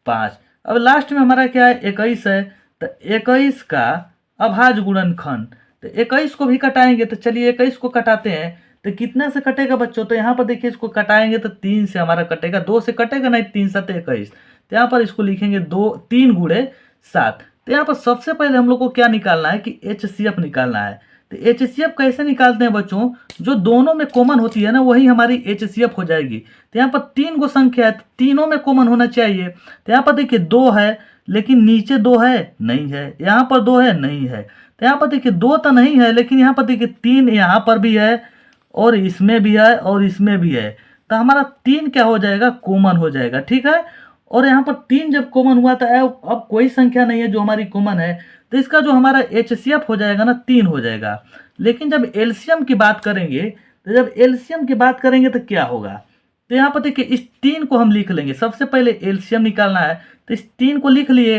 5। अब लास्ट में हमारा क्या है? 21 है, तो 21 का अभाज्य गुणनखंड। तो 21 को भी कटाएंगे, तो चलिए 21 को कटाते हैं। तो कितने से कटेगा बच्चों? तो यहाँ पर देखिए इसको कटाएंगे तो 3 से हमारा कटेगा, 2 से कटेगा नहीं, 3 7 21। तो यहाँ पर इसको लिखेंगे 3 गुणे 7। तो यहाँ पर सबसे पहले हम लोग को क्या निकालना है कि एचसीएफ निकालना है। तो एचसीएफ कैसे निकालते हैं बच्चों? जो दोनों में कॉमन होती है ना, वही हमारी एचसीएफ हो जाएगी। तो यहाँ पर 3 गो संख्या है, तो तीनों में कॉमन होना चाहिए। तो यहाँ पर देखिए 2 है, लेकिन नीचे 2 है नहीं है, यहाँ पर 2 है नहीं है। तो यहाँ पर देखिए 2 तो नहीं है, लेकिन यहाँ पर देखिए 3 यहाँ पर भी है और इसमें भी है और इसमें भी है। तो हमारा 3 क्या हो जाएगा? कॉमन हो जाएगा, ठीक है। और यहाँ पर 3 जब कॉमन हुआ तो अब कोई संख्या नहीं है जो हमारी कॉमन है, तो इसका जो हमारा एचसीएफ हो जाएगा ना, 3 हो जाएगा। लेकिन जब एलसीएम की बात करेंगे, तो जब एलसीएम की बात करेंगे तो क्या होगा? तो यहाँ पर देखिए इस 3 को हम लिख लेंगे। सबसे पहले एलसीएम निकालना है, तो इस 3 को लिख लिए।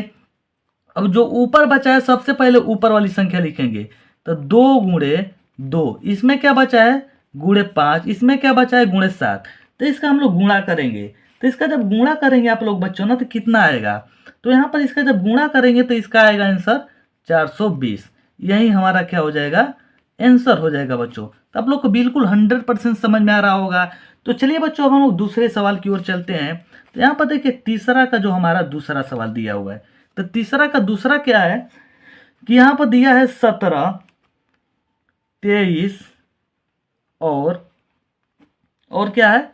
अब जो ऊपर बचा है, सबसे पहले ऊपर वाली संख्या लिखेंगे। तो 2 गुणे 2, इसमें क्या बचा है? गुणे 5, इसमें क्या बचा है? गुणे 7। तो इसका हम लोग गुणा करेंगे। तो इसका जब गुणा करेंगे आप लोग बच्चों ना, तो कितना आएगा? तो यहाँ पर इसका जब गुणा करेंगे तो इसका आएगा आंसर 420। यही हमारा क्या हो जाएगा? आंसर हो जाएगा बच्चों। तो आप लोग को बिल्कुल 100% समझ में आ रहा होगा। तो चलिए बच्चों, अब हम लोग दूसरे सवाल की ओर चलते हैं। तो यहाँ पर देखिए तीसरा का जो हमारा दूसरा सवाल दिया हुआ है, तो तीसरा का दूसरा क्या है कि यहाँ पर दिया है 17, 23 और क्या है?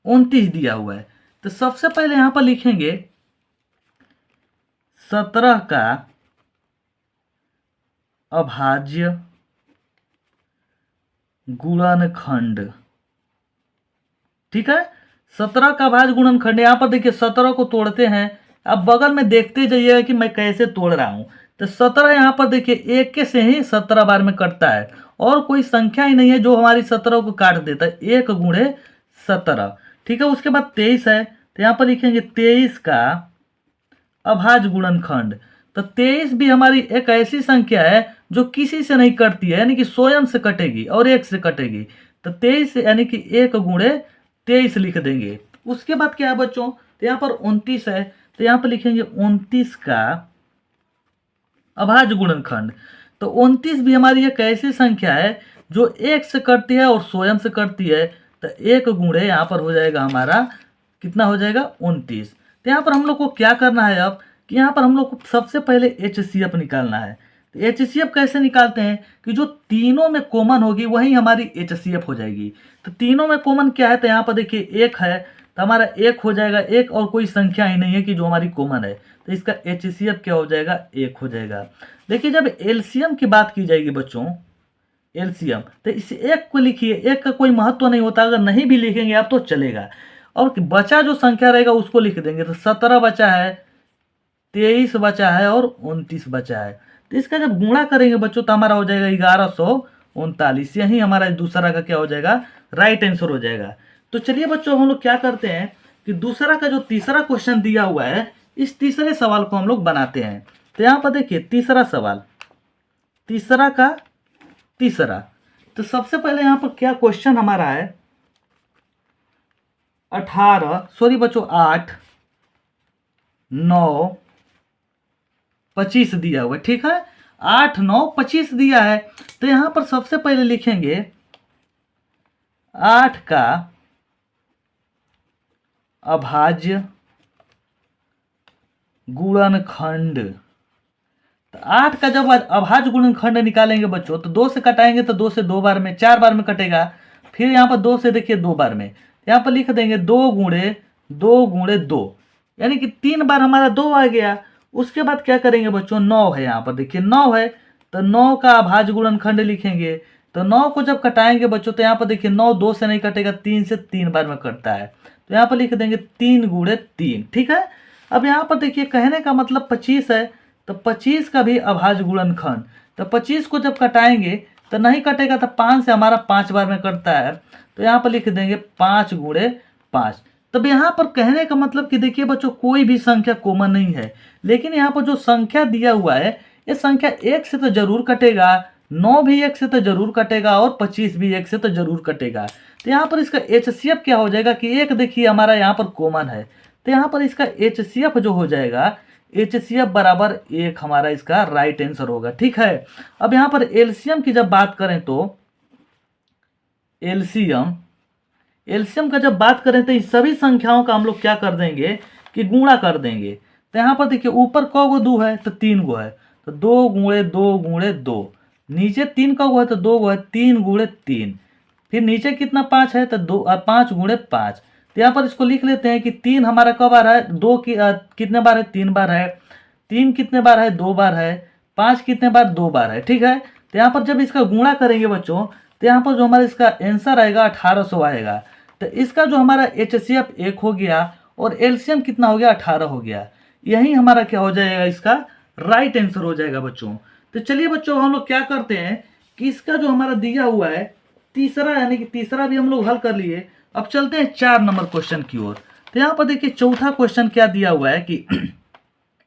29 दिया हुआ है। तो सबसे पहले यहाँ पर लिखेंगे 17 का अभाज्य गुणनखंड, ठीक है। 17 का अभाज्य गुणनखंड। यहाँ पर देखिए 17 को तोड़ते हैं, अब बगल में देखते जाइएगा कि मैं कैसे तोड़ रहा हूं। तो 17 यहाँ पर देखिए एक के से ही 17 बार में कटता है, और कोई संख्या ही नहीं है जो हमारी 17 को काट देता है। 1 गुणे 17, ठीक है। उसके बाद 23 है, तो यहाँ पर लिखेंगे 23 का अभाज्य गुणनखंड। तो 23 भी हमारी एक ऐसी संख्या है जो किसी से नहीं कटती है, यानी कि स्वयं से कटेगी और 1 से कटेगी। तो 23 यानी कि 1 गुणे 23 लिख देंगे। उसके बाद क्या है बच्चों? तो यहाँ पर 29 है, तो यहाँ पर लिखेंगे 29 का अभाज्य गुणनखंड। तो 29 भी हमारी एक ऐसी संख्या है जो 1 से कटती है और स्वयं से कटती है। तो 1 गुणे यहाँ पर हो जाएगा हमारा, कितना हो जाएगा? 29। तो यहाँ पर हम लोग को क्या करना है अब कि यहाँ पर हम लोग को सबसे पहले एचसीएफ निकालना है। तो एचसीएफ कैसे निकालते हैं कि जो तीनों में कॉमन होगी वही हमारी एचसीएफ हो जाएगी। तो तीनों में कॉमन क्या है? तो यहाँ पर देखिए 1 है, तो हमारा 1 हो जाएगा, 1 और कोई संख्या ही नहीं है कि जो हमारी कॉमन है। तो इसका एचसीएफ क्या हो जाएगा? 1 हो जाएगा। देखिए जब एलसीएम की बात की जाएगी बच्चों, एलसीएम, तो इस 1 को लिखिए। 1 का कोई महत्व नहीं होता, अगर नहीं भी लिखेंगे आप तो चलेगा। और बचा जो संख्या रहेगा उसको लिख देंगे। तो 17 बचा है, 23 बचा है और 29 बचा है। तो इसका जब गुणा करेंगे बच्चों तो हमारा हो जाएगा 1100 39। यही हमारा दूसरा का क्या हो जाएगा, राइट आंसर हो जाएगा। तो चलिए बच्चों हम लोग क्या करते हैं कि दूसरा का जो तीसरा क्वेश्चन दिया हुआ है, इस तीसरे सवाल को हम लोग बनाते हैं। तो यहाँ पर देखिए तीसरा सवाल, तीसरा का तीसरा। तो सबसे पहले यहाँ पर क्या क्वेश्चन हमारा है, 8, 9, 25 दिया हुआ है। ठीक है, 8, 9, 25 दिया है। तो यहां पर सबसे पहले लिखेंगे 8 का अभाज्य गुणनखंड। तो 8 का जब अभाज्य गुणनखंड निकालेंगे बच्चों, तो 2 से कटाएंगे तो 2 से 2 बार में 4 बार में कटेगा। फिर यहाँ पर 2 से देखिए 2 बार में, यहाँ पर लिख देंगे 2 गुणे 2 गुणे 2, यानी कि 3 बार हमारा 2 आ गया। उसके बाद क्या करेंगे बच्चों, 9 है, यहाँ पर देखिए 9 है, तो 9 का अभाज्य गुणनखंड लिखेंगे। तो 9 को जब कटाएंगे बच्चों, तो यहाँ पर देखिए 9 2 से नहीं कटेगा, 3 से 3 बार में कटता है। तो यहाँ पर लिख देंगे 3 गुणे 3। ठीक है, अब यहाँ पर देखिए कहने का मतलब 25 है, तो 25 का भी अभाज्य गुणनखंड। तो 25 को जब कटाएंगे तो नहीं कटेगा, तो 5 से हमारा 5 बार में कटता है। तो यहाँ पर लिख देंगे 5 गुणे 5। तब यहाँ पर कहने का मतलब कि देखिए बच्चों कोई भी संख्या कॉमन नहीं है, लेकिन यहाँ पर जो संख्या दिया हुआ है, ये संख्या 1 से तो जरूर कटेगा, 9 भी 1 से तो जरूर कटेगा, और 25 भी 1 से तो जरूर कटेगा। तो यहाँ पर इसका HCF क्या हो जाएगा कि 1 देखिए हमारा यहाँ पर कॉमन है, तो यहाँ पर इसका HCF जो हो जाएगा, HCF बराबर 1 हमारा इसका राइट आंसर होगा। ठीक है, अब यहाँ पर एलसीएम की जब बात करें तो एलसीएम का जब बात करें तो इस सभी संख्याओं का हम लोग क्या कर देंगे कि गुणा कर देंगे। तो यहाँ पर देखिए ऊपर क गो 2 है तो 3 गो है, तो 2 गुणे 2 गुणे 2, नीचे 3 का गो है तो 2 गो है, 3 गुणे 3, फिर नीचे कितना 5 है तो 5 गुणे 5। तो यहाँ पर इसको लिख लेते हैं कि 3 हमारा कब बार है, 2 की कितने बार है, 3 बार है, 3 कितने बार है, 2 बार है, 5 कितने बार, 2 बार है। ठीक है, तो यहाँ पर जब इसका गुणा करेंगे बच्चों, तो यहाँ पर जो हमारा इसका आंसर आएगा 1800 आएगा। तो इसका जो हमारा HCF 1 हो गया और एलसीएम कितना हो गया, 18 हो गया। यही हमारा क्या हो जाएगा, इसका राइट आंसर हो जाएगा बच्चों। तो चलिए बच्चों हम लोग क्या करते हैं कि इसका जो हमारा दिया हुआ है तीसरा, यानी कि तीसरा भी हम लोग हल कर लिए। अब चलते हैं 4 नंबर क्वेश्चन की ओर। तो यहाँ पर देखिए चौथा क्वेश्चन क्या दिया हुआ है कि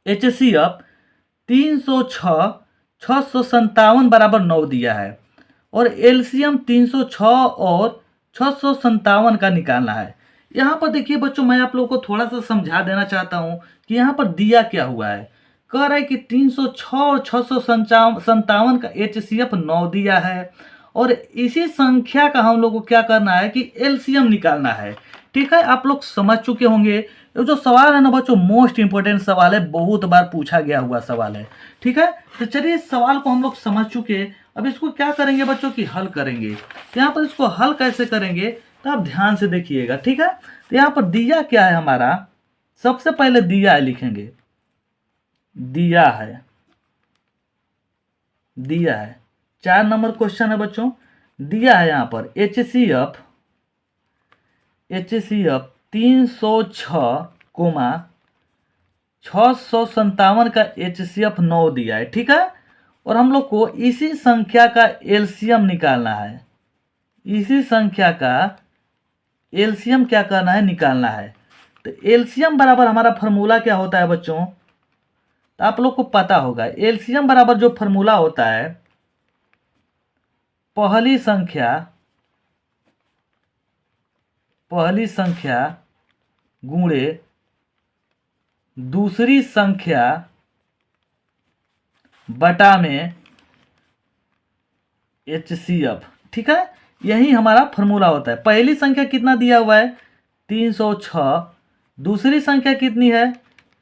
HCF 306 657 बराबर 9 दिया है, और एलसीएम 306 और 657 का निकालना है। यहाँ पर देखिए बच्चों मैं आप लोगों को थोड़ा सा समझा देना चाहता हूँ कि यहाँ पर दिया क्या हुआ है। कह रहा है कि 306 और 657 का HCF 9 दिया है, और इसी संख्या का हम लोग को क्या करना है कि एलसीएम निकालना है। ठीक है, आप लोग समझ चुके होंगे। ये जो सवाल है ना बच्चों, मोस्ट इंपोर्टेंट सवाल है, बहुत बार पूछा गया हुआ सवाल है। ठीक है, तो चलिए इस सवाल को हम लोग समझ चुके। अब इसको क्या करेंगे बच्चों की हल करेंगे। तो यहाँ पर इसको हल कैसे करेंगे तो आप ध्यान से देखिएगा। ठीक है, तो यहाँ पर दिया क्या है हमारा, सबसे पहले दिया है लिखेंगे, दिया है, दिया है 4 नंबर क्वेश्चन है बच्चों। दिया है यहाँ पर HCF 306, 657 का HCF 9 दिया है। ठीक है, और हम लोग को इसी संख्या का एलसीएम निकालना है, इसी संख्या का एलसीएम क्या करना है, निकालना है। तो एलसीएम बराबर हमारा फार्मूला क्या होता है बच्चों, तो आप लोग को पता होगा। एलसीएम बराबर जो फार्मूला होता है, पहली संख्या गुणे दूसरी संख्या बटा में HCF। ठीक है, यही हमारा फार्मूला होता है। पहली संख्या कितना दिया हुआ है, 306, दूसरी संख्या कितनी है,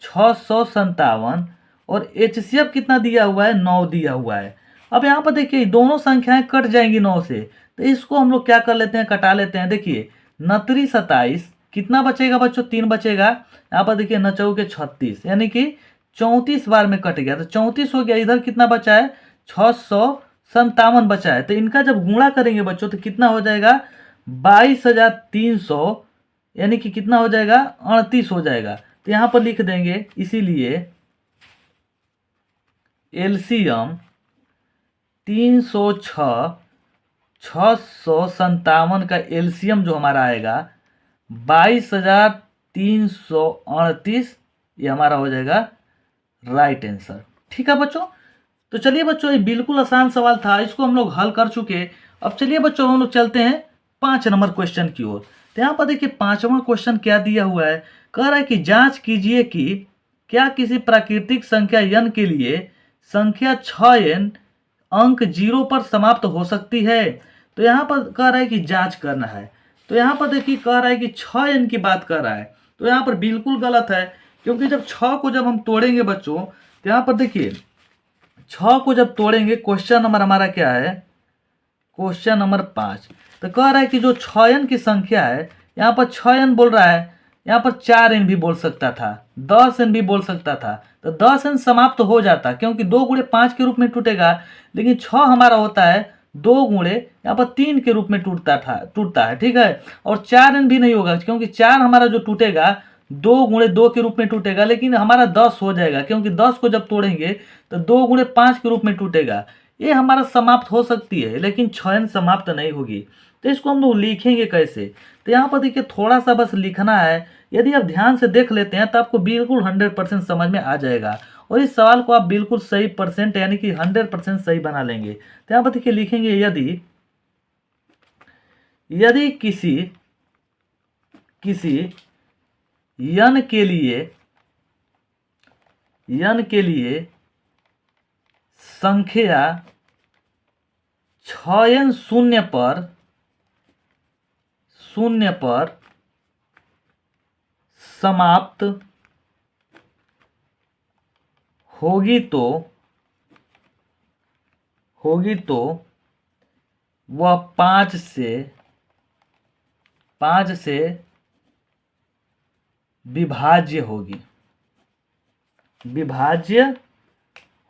657, और HCF कितना दिया हुआ है, 9 दिया हुआ है। अब यहाँ पर देखिए दोनों संख्याएं कट जाएंगी 9 से, तो इसको हम लोग क्या कर लेते हैं, कटा लेते हैं। देखिए 9 27, कितना बचेगा बच्चों, 3 बचेगा। यहाँ पर देखिए 9 चौके 36, यानी कि 34 बार में कट गया, तो 34 हो गया। इधर कितना बचा है, 657 बचा है। तो इनका जब गुणा करेंगे बच्चों तो कितना हो जाएगा, 22,300, यानी कि कितना हो जाएगा, 38 हो जाएगा। तो यहाँ पर लिख देंगे, इसीलिए एलसीएम 306 657 का एलसीएम जो हमारा आएगा 22,338, ये हमारा हो जाएगा राइट आंसर। ठीक है बच्चों, तो चलिए बच्चों, ये बिल्कुल आसान सवाल था, इसको हम लोग हल कर चुके। अब चलिए बच्चों, हम लोग चलते हैं 5 नंबर क्वेश्चन की ओर। तो यहाँ पर देखिए 5वां क्वेश्चन क्या दिया हुआ है, कह रहा है कि जांच कीजिए कि क्या किसी प्राकृतिक संख्या n के लिए संख्या 6n अंक 0 पर समाप्त हो सकती है। तो यहाँ पर कह रहा है कि जांच करना है। तो यहाँ पर देखिए कह रहा है कि 6n की बात कर रहा है, तो यहाँ पर बिल्कुल गलत है, क्योंकि जब 6 को जब हम तोड़ेंगे बच्चों, तो यहाँ पर देखिए 6 को जब तोड़ेंगे, क्वेश्चन नंबर हमारा क्या है, क्वेश्चन नंबर 5। तो कह रहा है कि जो 6n की संख्या है, यहाँ पर 6n बोल रहा है, यहाँ पर 4n भी बोल सकता था, 10n भी बोल सकता था। तो 10n समाप्त हो जाता, क्योंकि 2 गुणे 5 के रूप में टूटेगा, लेकिन 6 हमारा होता है 2 गुणे यहाँ पर 3 के रूप में टूटता है। ठीक है, और 4n भी नहीं होगा, क्योंकि 4 हमारा जो टूटेगा 2 गुणे 2 के रूप में टूटेगा, लेकिन हमारा 10 हो जाएगा, क्योंकि 10 को जब तोड़ेंगे तो 2 गुणे 5 के रूप में टूटेगा। ये हमारा समाप्त हो सकती है, लेकिन 6n समाप्त नहीं होगी। तो इसको हम लोग लिखेंगे कैसे, तो यहाँ पर देखिए थोड़ा सा बस लिखना है। यदि आप ध्यान से देख लेते हैं तो आपको बिल्कुल 100% समझ में आ जाएगा, और इस सवाल को आप बिल्कुल सही परसेंट यानी कि 100% सही बना लेंगे। तो यहाँ पर देखिए लिखेंगे, यदि किसी n के लिए संख्या 6n शून्य पर समाप्त होगी तो वह 5 से विभाज्य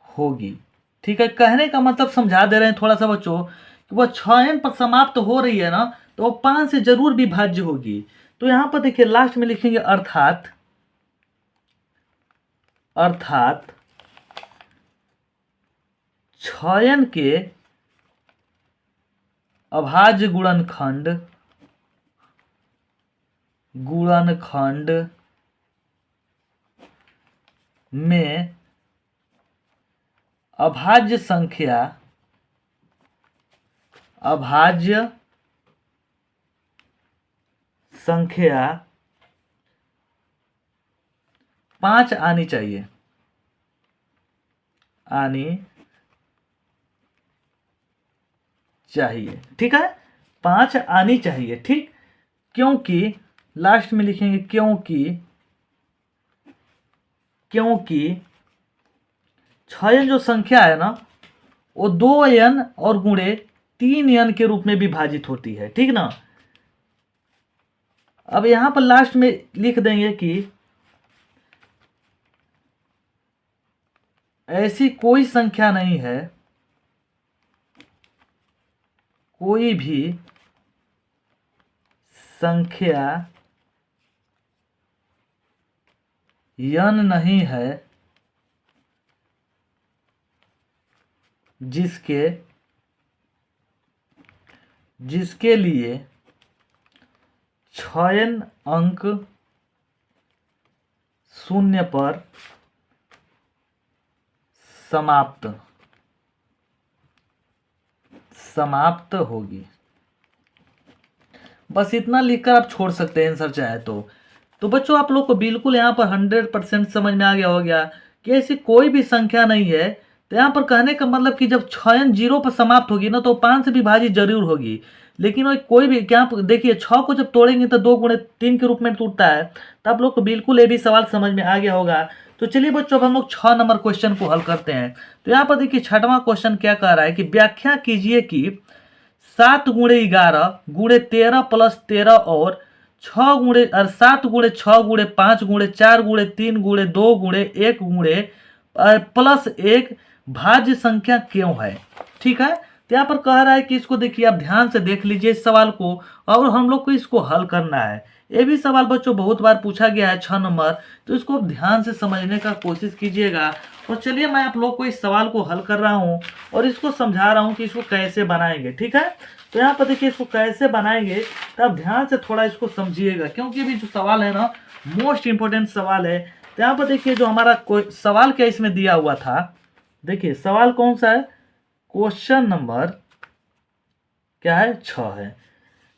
होगी। ठीक है, कहने का मतलब समझा दे रहे हैं थोड़ा सा बच्चों, कि वह 6n पर समाप्त हो रही है ना, तो वो 5 से जरूर विभाज्य होगी। तो यहाँ पर देखिए लास्ट में लिखेंगे अर्थात 6n के अभाज्य गुणनखंड में अभाज्य संख्या 5 आनी चाहिए। ठीक है, 5 आनी चाहिए। ठीक, क्योंकि लास्ट में लिखेंगे क्योंकि 6n जो संख्या है ना, वो 2n और गुणे 3n के रूप में विभाजित होती है। ठीक ना, अब यहां पर लास्ट में लिख देंगे कि ऐसी कोई संख्या नहीं है, कोई भी संख्या n नहीं है जिसके लिए 6n अंक शून्य पर समाप्त होगी। बस इतना लिखकर आप छोड़ सकते हैं आंसर चाहे तो बच्चों आप लोग को बिल्कुल यहाँ पर 100% समझ में आ गया हो गया कि ऐसी कोई भी संख्या नहीं है। तो यहाँ पर कहने का मतलब कि जब 6n 0 पर समाप्त होगी ना, तो 5 से विभाजित जरूर होगी, लेकिन वो कोई भी क्या देखिए 6 को जब तोड़ेंगे तो 2 गुणे 3 के रूप में टूटता है। तो आप लोग को बिल्कुल ये भी सवाल समझ में आ गया होगा। तो चलिए बच्चों, अब हम लोग 6 नंबर क्वेश्चन को हल करते हैं। तो यहाँ पर देखिए 6वां क्वेश्चन क्या कह रहा है कि व्याख्या कीजिए कि 7 गुणे 11 गुणे 13 प्लस 13 और 7 गुणे 6 गुणे 5 गुणे 4 गुणे 3 गुणे 2 गुणे 1 गुणे प्लस 1 भाज्य संख्या क्यों है। ठीक है, तो यहाँ पर कह रहा है कि इसको देखिए आप ध्यान से देख लीजिए इस सवाल को, और हम लोग को इसको हल करना है। ये भी सवाल बच्चों बहुत बार पूछा गया है 6 नंबर, तो इसको ध्यान से समझने का कोशिश कीजिएगा। और चलिए मैं आप लोग को इस सवाल को हल कर रहा हूँ और इसको समझा रहा हूँ कि इसको कैसे बनाएंगे। ठीक है, तो यहाँ पर देखिए इसको कैसे बनाएंगे, तो आप ध्यान से थोड़ा इसको समझिएगा, क्योंकि अभी जो सवाल है ना मोस्ट इंपॉर्टेंट सवाल है। तो यहाँ पर देखिए जो हमारा कोई सवाल क्या इसमें दिया हुआ था, देखिए सवाल कौन सा है, क्वेश्चन नंबर क्या है 6 है।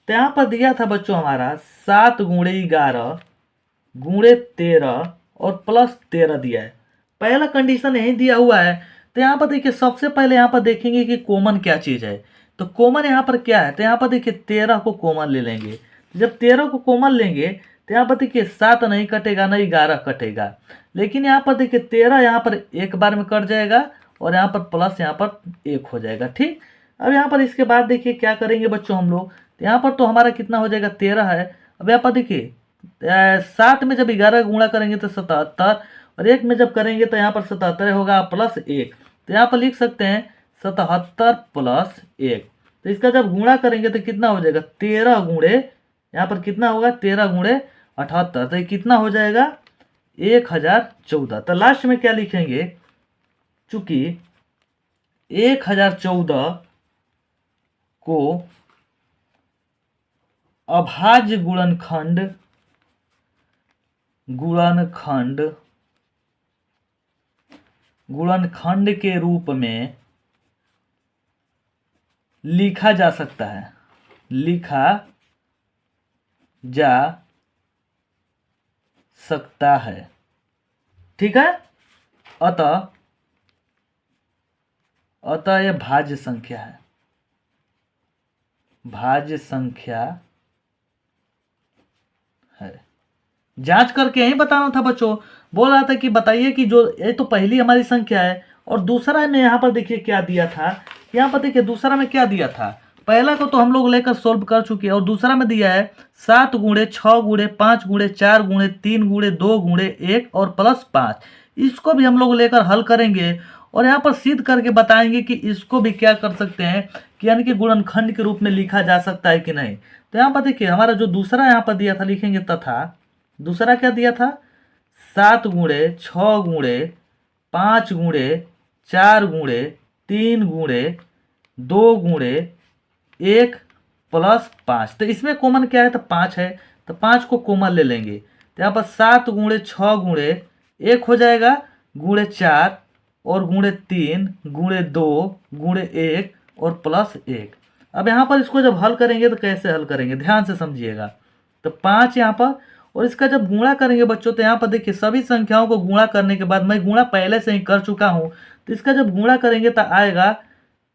तो यहाँ पर दिया था बच्चों हमारा 7 गुणे 11 गुणे 13 और प्लस 13 दिया है। पहला कंडीशन यही दिया हुआ है। तो यहाँ पर देखिए सबसे पहले यहाँ पर देखेंगे कि कॉमन क्या चीज़ है। तो कॉमन यहाँ पर क्या है, तो यहाँ पर देखिए 13 को कॉमन ले लेंगे। जब 13 को कॉमन लेंगे तो यहाँ पर देखिए 7 नहीं कटेगा, नहीं 11 कटेगा, लेकिन यहाँ पर देखिए 13 यहाँ पर एक बार में कट जाएगा और यहाँ पर प्लस यहाँ पर 1 हो जाएगा। ठीक, अब यहाँ पर इसके बाद देखिए क्या करेंगे बच्चों हम लोग, तो यहाँ पर तो हमारा कितना हो जाएगा 13 है। अब यहाँ पर देखिए 7 में जब 11 गुणा करेंगे तो 77, और 1 में जब करेंगे तो यहाँ पर 77 होगा प्लस 1। तो यहाँ पर लिख सकते हैं 77 प्लस 1। तो इसका जब गुणा करेंगे तो कितना हो जाएगा 13 गुणे, यहाँ पर कितना होगा 13 गुणे 78, तो ये कितना हो जाएगा 1014। तो लास्ट में क्या लिखेंगे, चूंकि 1014 को अभाज्य गुणनखंड के रूप में लिखा जा सकता है, ठीक है। अतः यह भाज्य संख्या है। जांच करके यही बताना था बच्चों। बोल रहा था कि बताइए कि जो ये तो पहली हमारी संख्या है, और दूसरा में यहाँ पर देखिए क्या दिया था, यहाँ पर देखिए दूसरा में क्या दिया था, पहला को तो हम लोग लेकर सोल्व कर चुके हैं, और दूसरा में दिया है 7 गुणे 6 गुणे 5 गुणे 4 गुणे 3 गुणे 2 गुणे 1 और प्लस 5। इसको भी हम लोग लेकर हल करेंगे और यहाँ पर सिद्ध करके बताएंगे कि इसको भी क्या कर सकते हैं, कि यानी कि गुणनखंड के रूप में लिखा जा सकता है कि नहीं। तो यहाँ पर देखिए हमारा जो दूसरा यहाँ पर दिया था, लिखेंगे तथा दूसरा क्या दिया था 7 गुणे 6 गुणे 5 गुणे 4 गुणे 3 गुणे 2 गुणे 1 प्लस 5। तो इसमें कॉमन क्या है, तो 5 है, तो 5 को कॉमन ले लेंगे। तो यहाँ पर 7 गुणे 6 गुणे 1 हो जाएगा, गुणे 4 और गुणे 3 गुणे 2 गुणे 1 और प्लस 1। अब यहाँ पर इसको जब हल करेंगे तो कैसे हल करेंगे, ध्यान से समझिएगा। तो 5 यहाँ पर, और इसका जब गुणा करेंगे बच्चों, तो यहाँ पर देखिए सभी संख्याओं को गुणा करने के बाद, मैं गुणा पहले से ही कर चुका हूँ, तो इसका जब गुणा करेंगे तो आएगा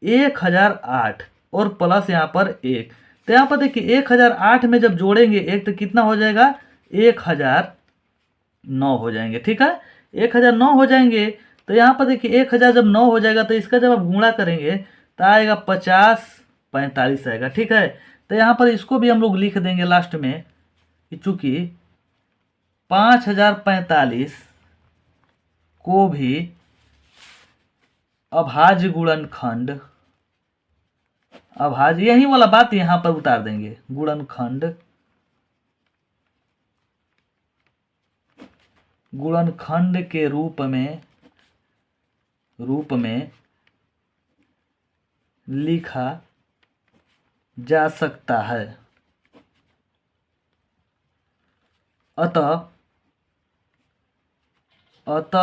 1008 और प्लस यहाँ पर 1। तो यहाँ पर देखिए 1008 में जब जोड़ेंगे 1 तो कितना हो जाएगा 1009 हो जाएंगे, ठीक है, 1009 हो जाएंगे। तो यहाँ पर देखिए 1000 जब 9 हो जाएगा तो इसका जब आप गुणा करेंगे तो आएगा 5045 आएगा, ठीक है। तो यहाँ पर इसको भी हम लोग लिख देंगे लास्ट में, चूंकि 5045 को भी अभाज्य यही वाला बात यहाँ पर उतार देंगे, गुणनखंड के रूप में लिखा जा सकता है। अतः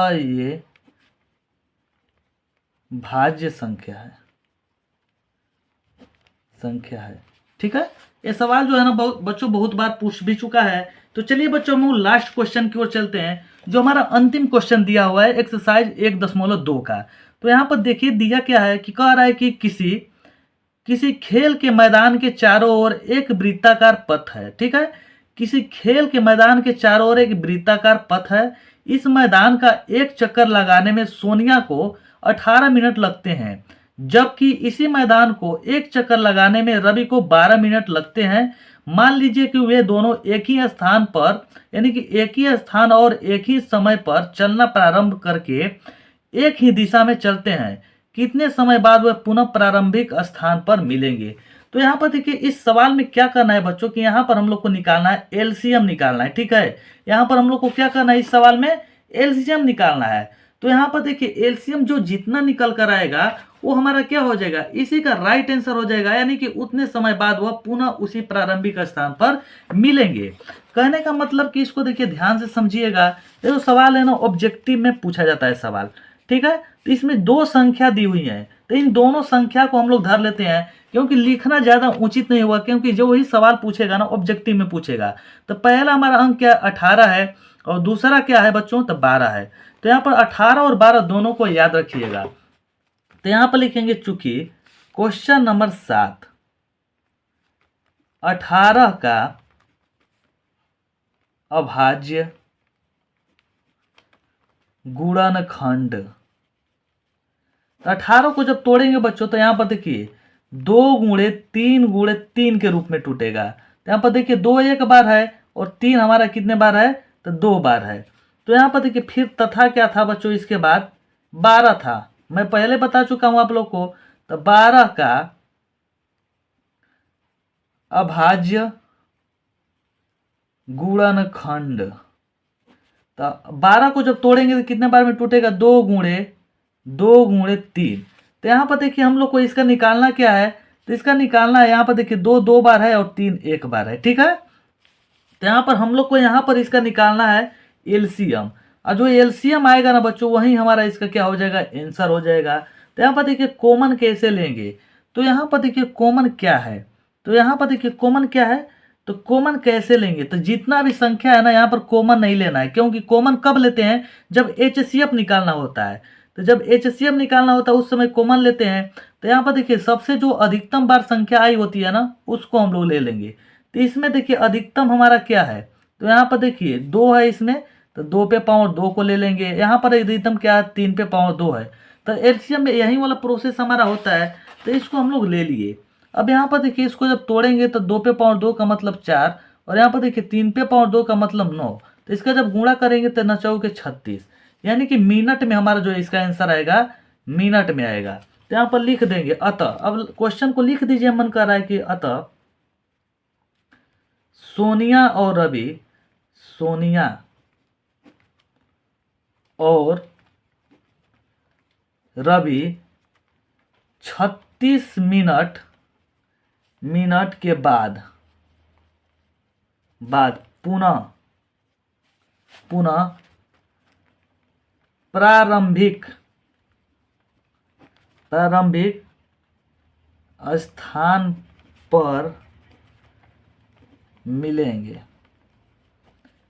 ये भाज्य संख्या है, ठीक है। ये सवाल जो है ना बच्चों बहुत बार पूछ भी चुका है। तो चलिए बच्चों हम लास्ट क्वेश्चन की ओर चलते हैं, जो हमारा अंतिम क्वेश्चन दिया हुआ है एक्सरसाइज 1.2 का। तो यहाँ पर देखिए दिया क्या है, कि कह रहा है कि किसी खेल के मैदान के चारों ओर एक वृत्ताकार पथ है, ठीक है। किसी खेल के मैदान के चारों ओर एक वृत्ताकार पथ है। इस मैदान का एक चक्कर लगाने में सोनिया को 18 मिनट लगते हैं, जबकि इसी मैदान को एक चक्कर लगाने में रवि को 12 मिनट लगते हैं। मान लीजिए कि वे दोनों एक ही स्थान पर, यानी कि एक ही स्थान और एक ही समय पर चलना प्रारंभ करके एक ही दिशा में चलते हैं। कितने समय बाद वे पुनः प्रारंभिक स्थान पर मिलेंगे। तो यहाँ पर देखिए इस सवाल में क्या करना है बच्चों, कि यहाँ पर हम लोग को निकालना है एलसीएम निकालना है, ठीक है। यहाँ पर हम लोग को क्या करना है, इस सवाल में एलसीएम निकालना है। तो यहाँ पर देखिए एलसीएम जो जितना निकल कर आएगा वो हमारा क्या हो जाएगा, इसी का राइट आंसर हो जाएगा, यानी कि उतने समय बाद वह पुनः उसी प्रारंभिक स्थान पर मिलेंगे। कहने का मतलब कि इसको देखिए ध्यान से समझिएगा, ये जो सवाल है ना ऑब्जेक्टिव में पूछा जाता है सवाल, ठीक है। तो इसमें दो संख्या दी हुई है, तो इन दोनों संख्या को हम लोग धर लेते हैं, क्योंकि लिखना ज्यादा उचित नहीं हुआ, क्योंकि जो वही सवाल पूछेगा ना ऑब्जेक्टिव में पूछेगा। तो पहला हमारा अंक क्या 18 है, और दूसरा क्या है बच्चों, तो 12 है। तो यहाँ पर 18 और 12 दोनों को याद रखिएगा। तो यहां पर लिखेंगे, चूंकि क्वेश्चन नंबर 7 18 का अभाज्य गुणनखंड, तो 18 को जब तोड़ेंगे बच्चों तो यहां पर देखिए 2 × 3 × 3 के रूप में टूटेगा। तो यहां पर देखिए 2 एक बार है और 3 हमारा कितने बार है, तो 2 बार है। तो यहां पर देखिए फिर तथा क्या था बच्चों, इसके बाद 12 था, मैं पहले बता चुका हूं आप लोग को। तो 12 का अभाज्य गुणनखंड, तो 12 को जब तोड़ेंगे तो कितने बार में टूटेगा, 2 × 3। तो यहाँ पर देखिए हम लोग को इसका निकालना क्या है, तो इसका निकालना है, यहाँ पर देखिए 2 2 बार है और 3 1 बार है, ठीक है। तो यहाँ पर हम लोग को यहाँ पर इसका निकालना है एलसीएम, और जो एलसीएम आएगा ना बच्चों वही हमारा इसका क्या हो जाएगा, आंसर हो जाएगा। तो यहाँ पर देखिए कॉमन कैसे लेंगे, तो यहाँ पर देखिए कॉमन क्या है, तो यहाँ पर देखिए कॉमन क्या है, तो कॉमन कैसे लेंगे, तो जितना भी संख्या है ना यहाँ पर कॉमन नहीं लेना है, क्योंकि कॉमन कब लेते हैं, जब एचसीएफ निकालना होता है। तो जब एचसीएफ निकालना होता है उस समय कॉमन लेते हैं। तो यहाँ पर देखिए सबसे जो अधिकतम बार संख्या आई होती है ना उसको हम लोग ले लेंगे। तो इसमें देखिए अधिकतम हमारा क्या है, तो यहाँ पर देखिए 2 है इसमें, तो 2 पे पावर 2 को ले लेंगे। यहाँ पर अधिकतम क्या है, 3 पे पावर 2 है। तो एलसीएम में यही वाला प्रोसेस हमारा होता है, तो इसको हम लोग ले लिए। अब यहाँ पर देखिए इसको जब तोड़ेंगे तो 2 पे पावर 2 का मतलब 4, और यहाँ पर देखिए 3 पे पावर 2 का मतलब 9। तो इसका जब गुणा करेंगे तो 9 के 36, यानी कि मिनट में हमारा जो इसका आंसर आएगा मिनट में आएगा। तो यहाँ पर लिख देंगे अतः, अब क्वेश्चन को लिख दीजिए, मन कर रहा है कि अतः सोनिया और रवि, सोनिया और रवि 36 मिनट के बाद पुनः प्रारंभिक स्थान पर मिलेंगे।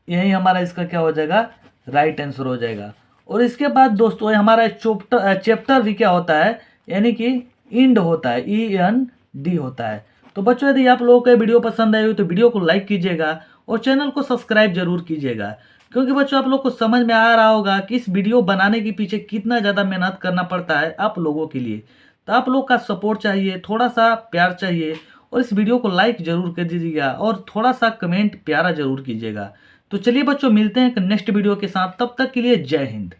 यही हमारा इसका क्या हो जाएगा, राइट आंसर हो जाएगा। और इसके बाद दोस्तों हमारा चैप्टर भी क्या होता है, यानी कि इंड होता है, END होता है। तो बच्चों यदि आप लोगों को वीडियो पसंद आई हो तो वीडियो को लाइक कीजिएगा और चैनल को सब्सक्राइब जरूर कीजिएगा, क्योंकि बच्चों आप लोग को समझ में आ रहा होगा कि इस वीडियो बनाने के पीछे कितना ज़्यादा मेहनत करना पड़ता है आप लोगों के लिए। तो आप लोग का सपोर्ट चाहिए, थोड़ा सा प्यार चाहिए, और इस वीडियो को लाइक जरूर कर दीजिएगा और थोड़ा सा कमेंट प्यारा जरूर कीजिएगा। तो चलिए बच्चों मिलते हैं नेक्स्ट वीडियो के साथ, तब तक के लिए जय हिंद।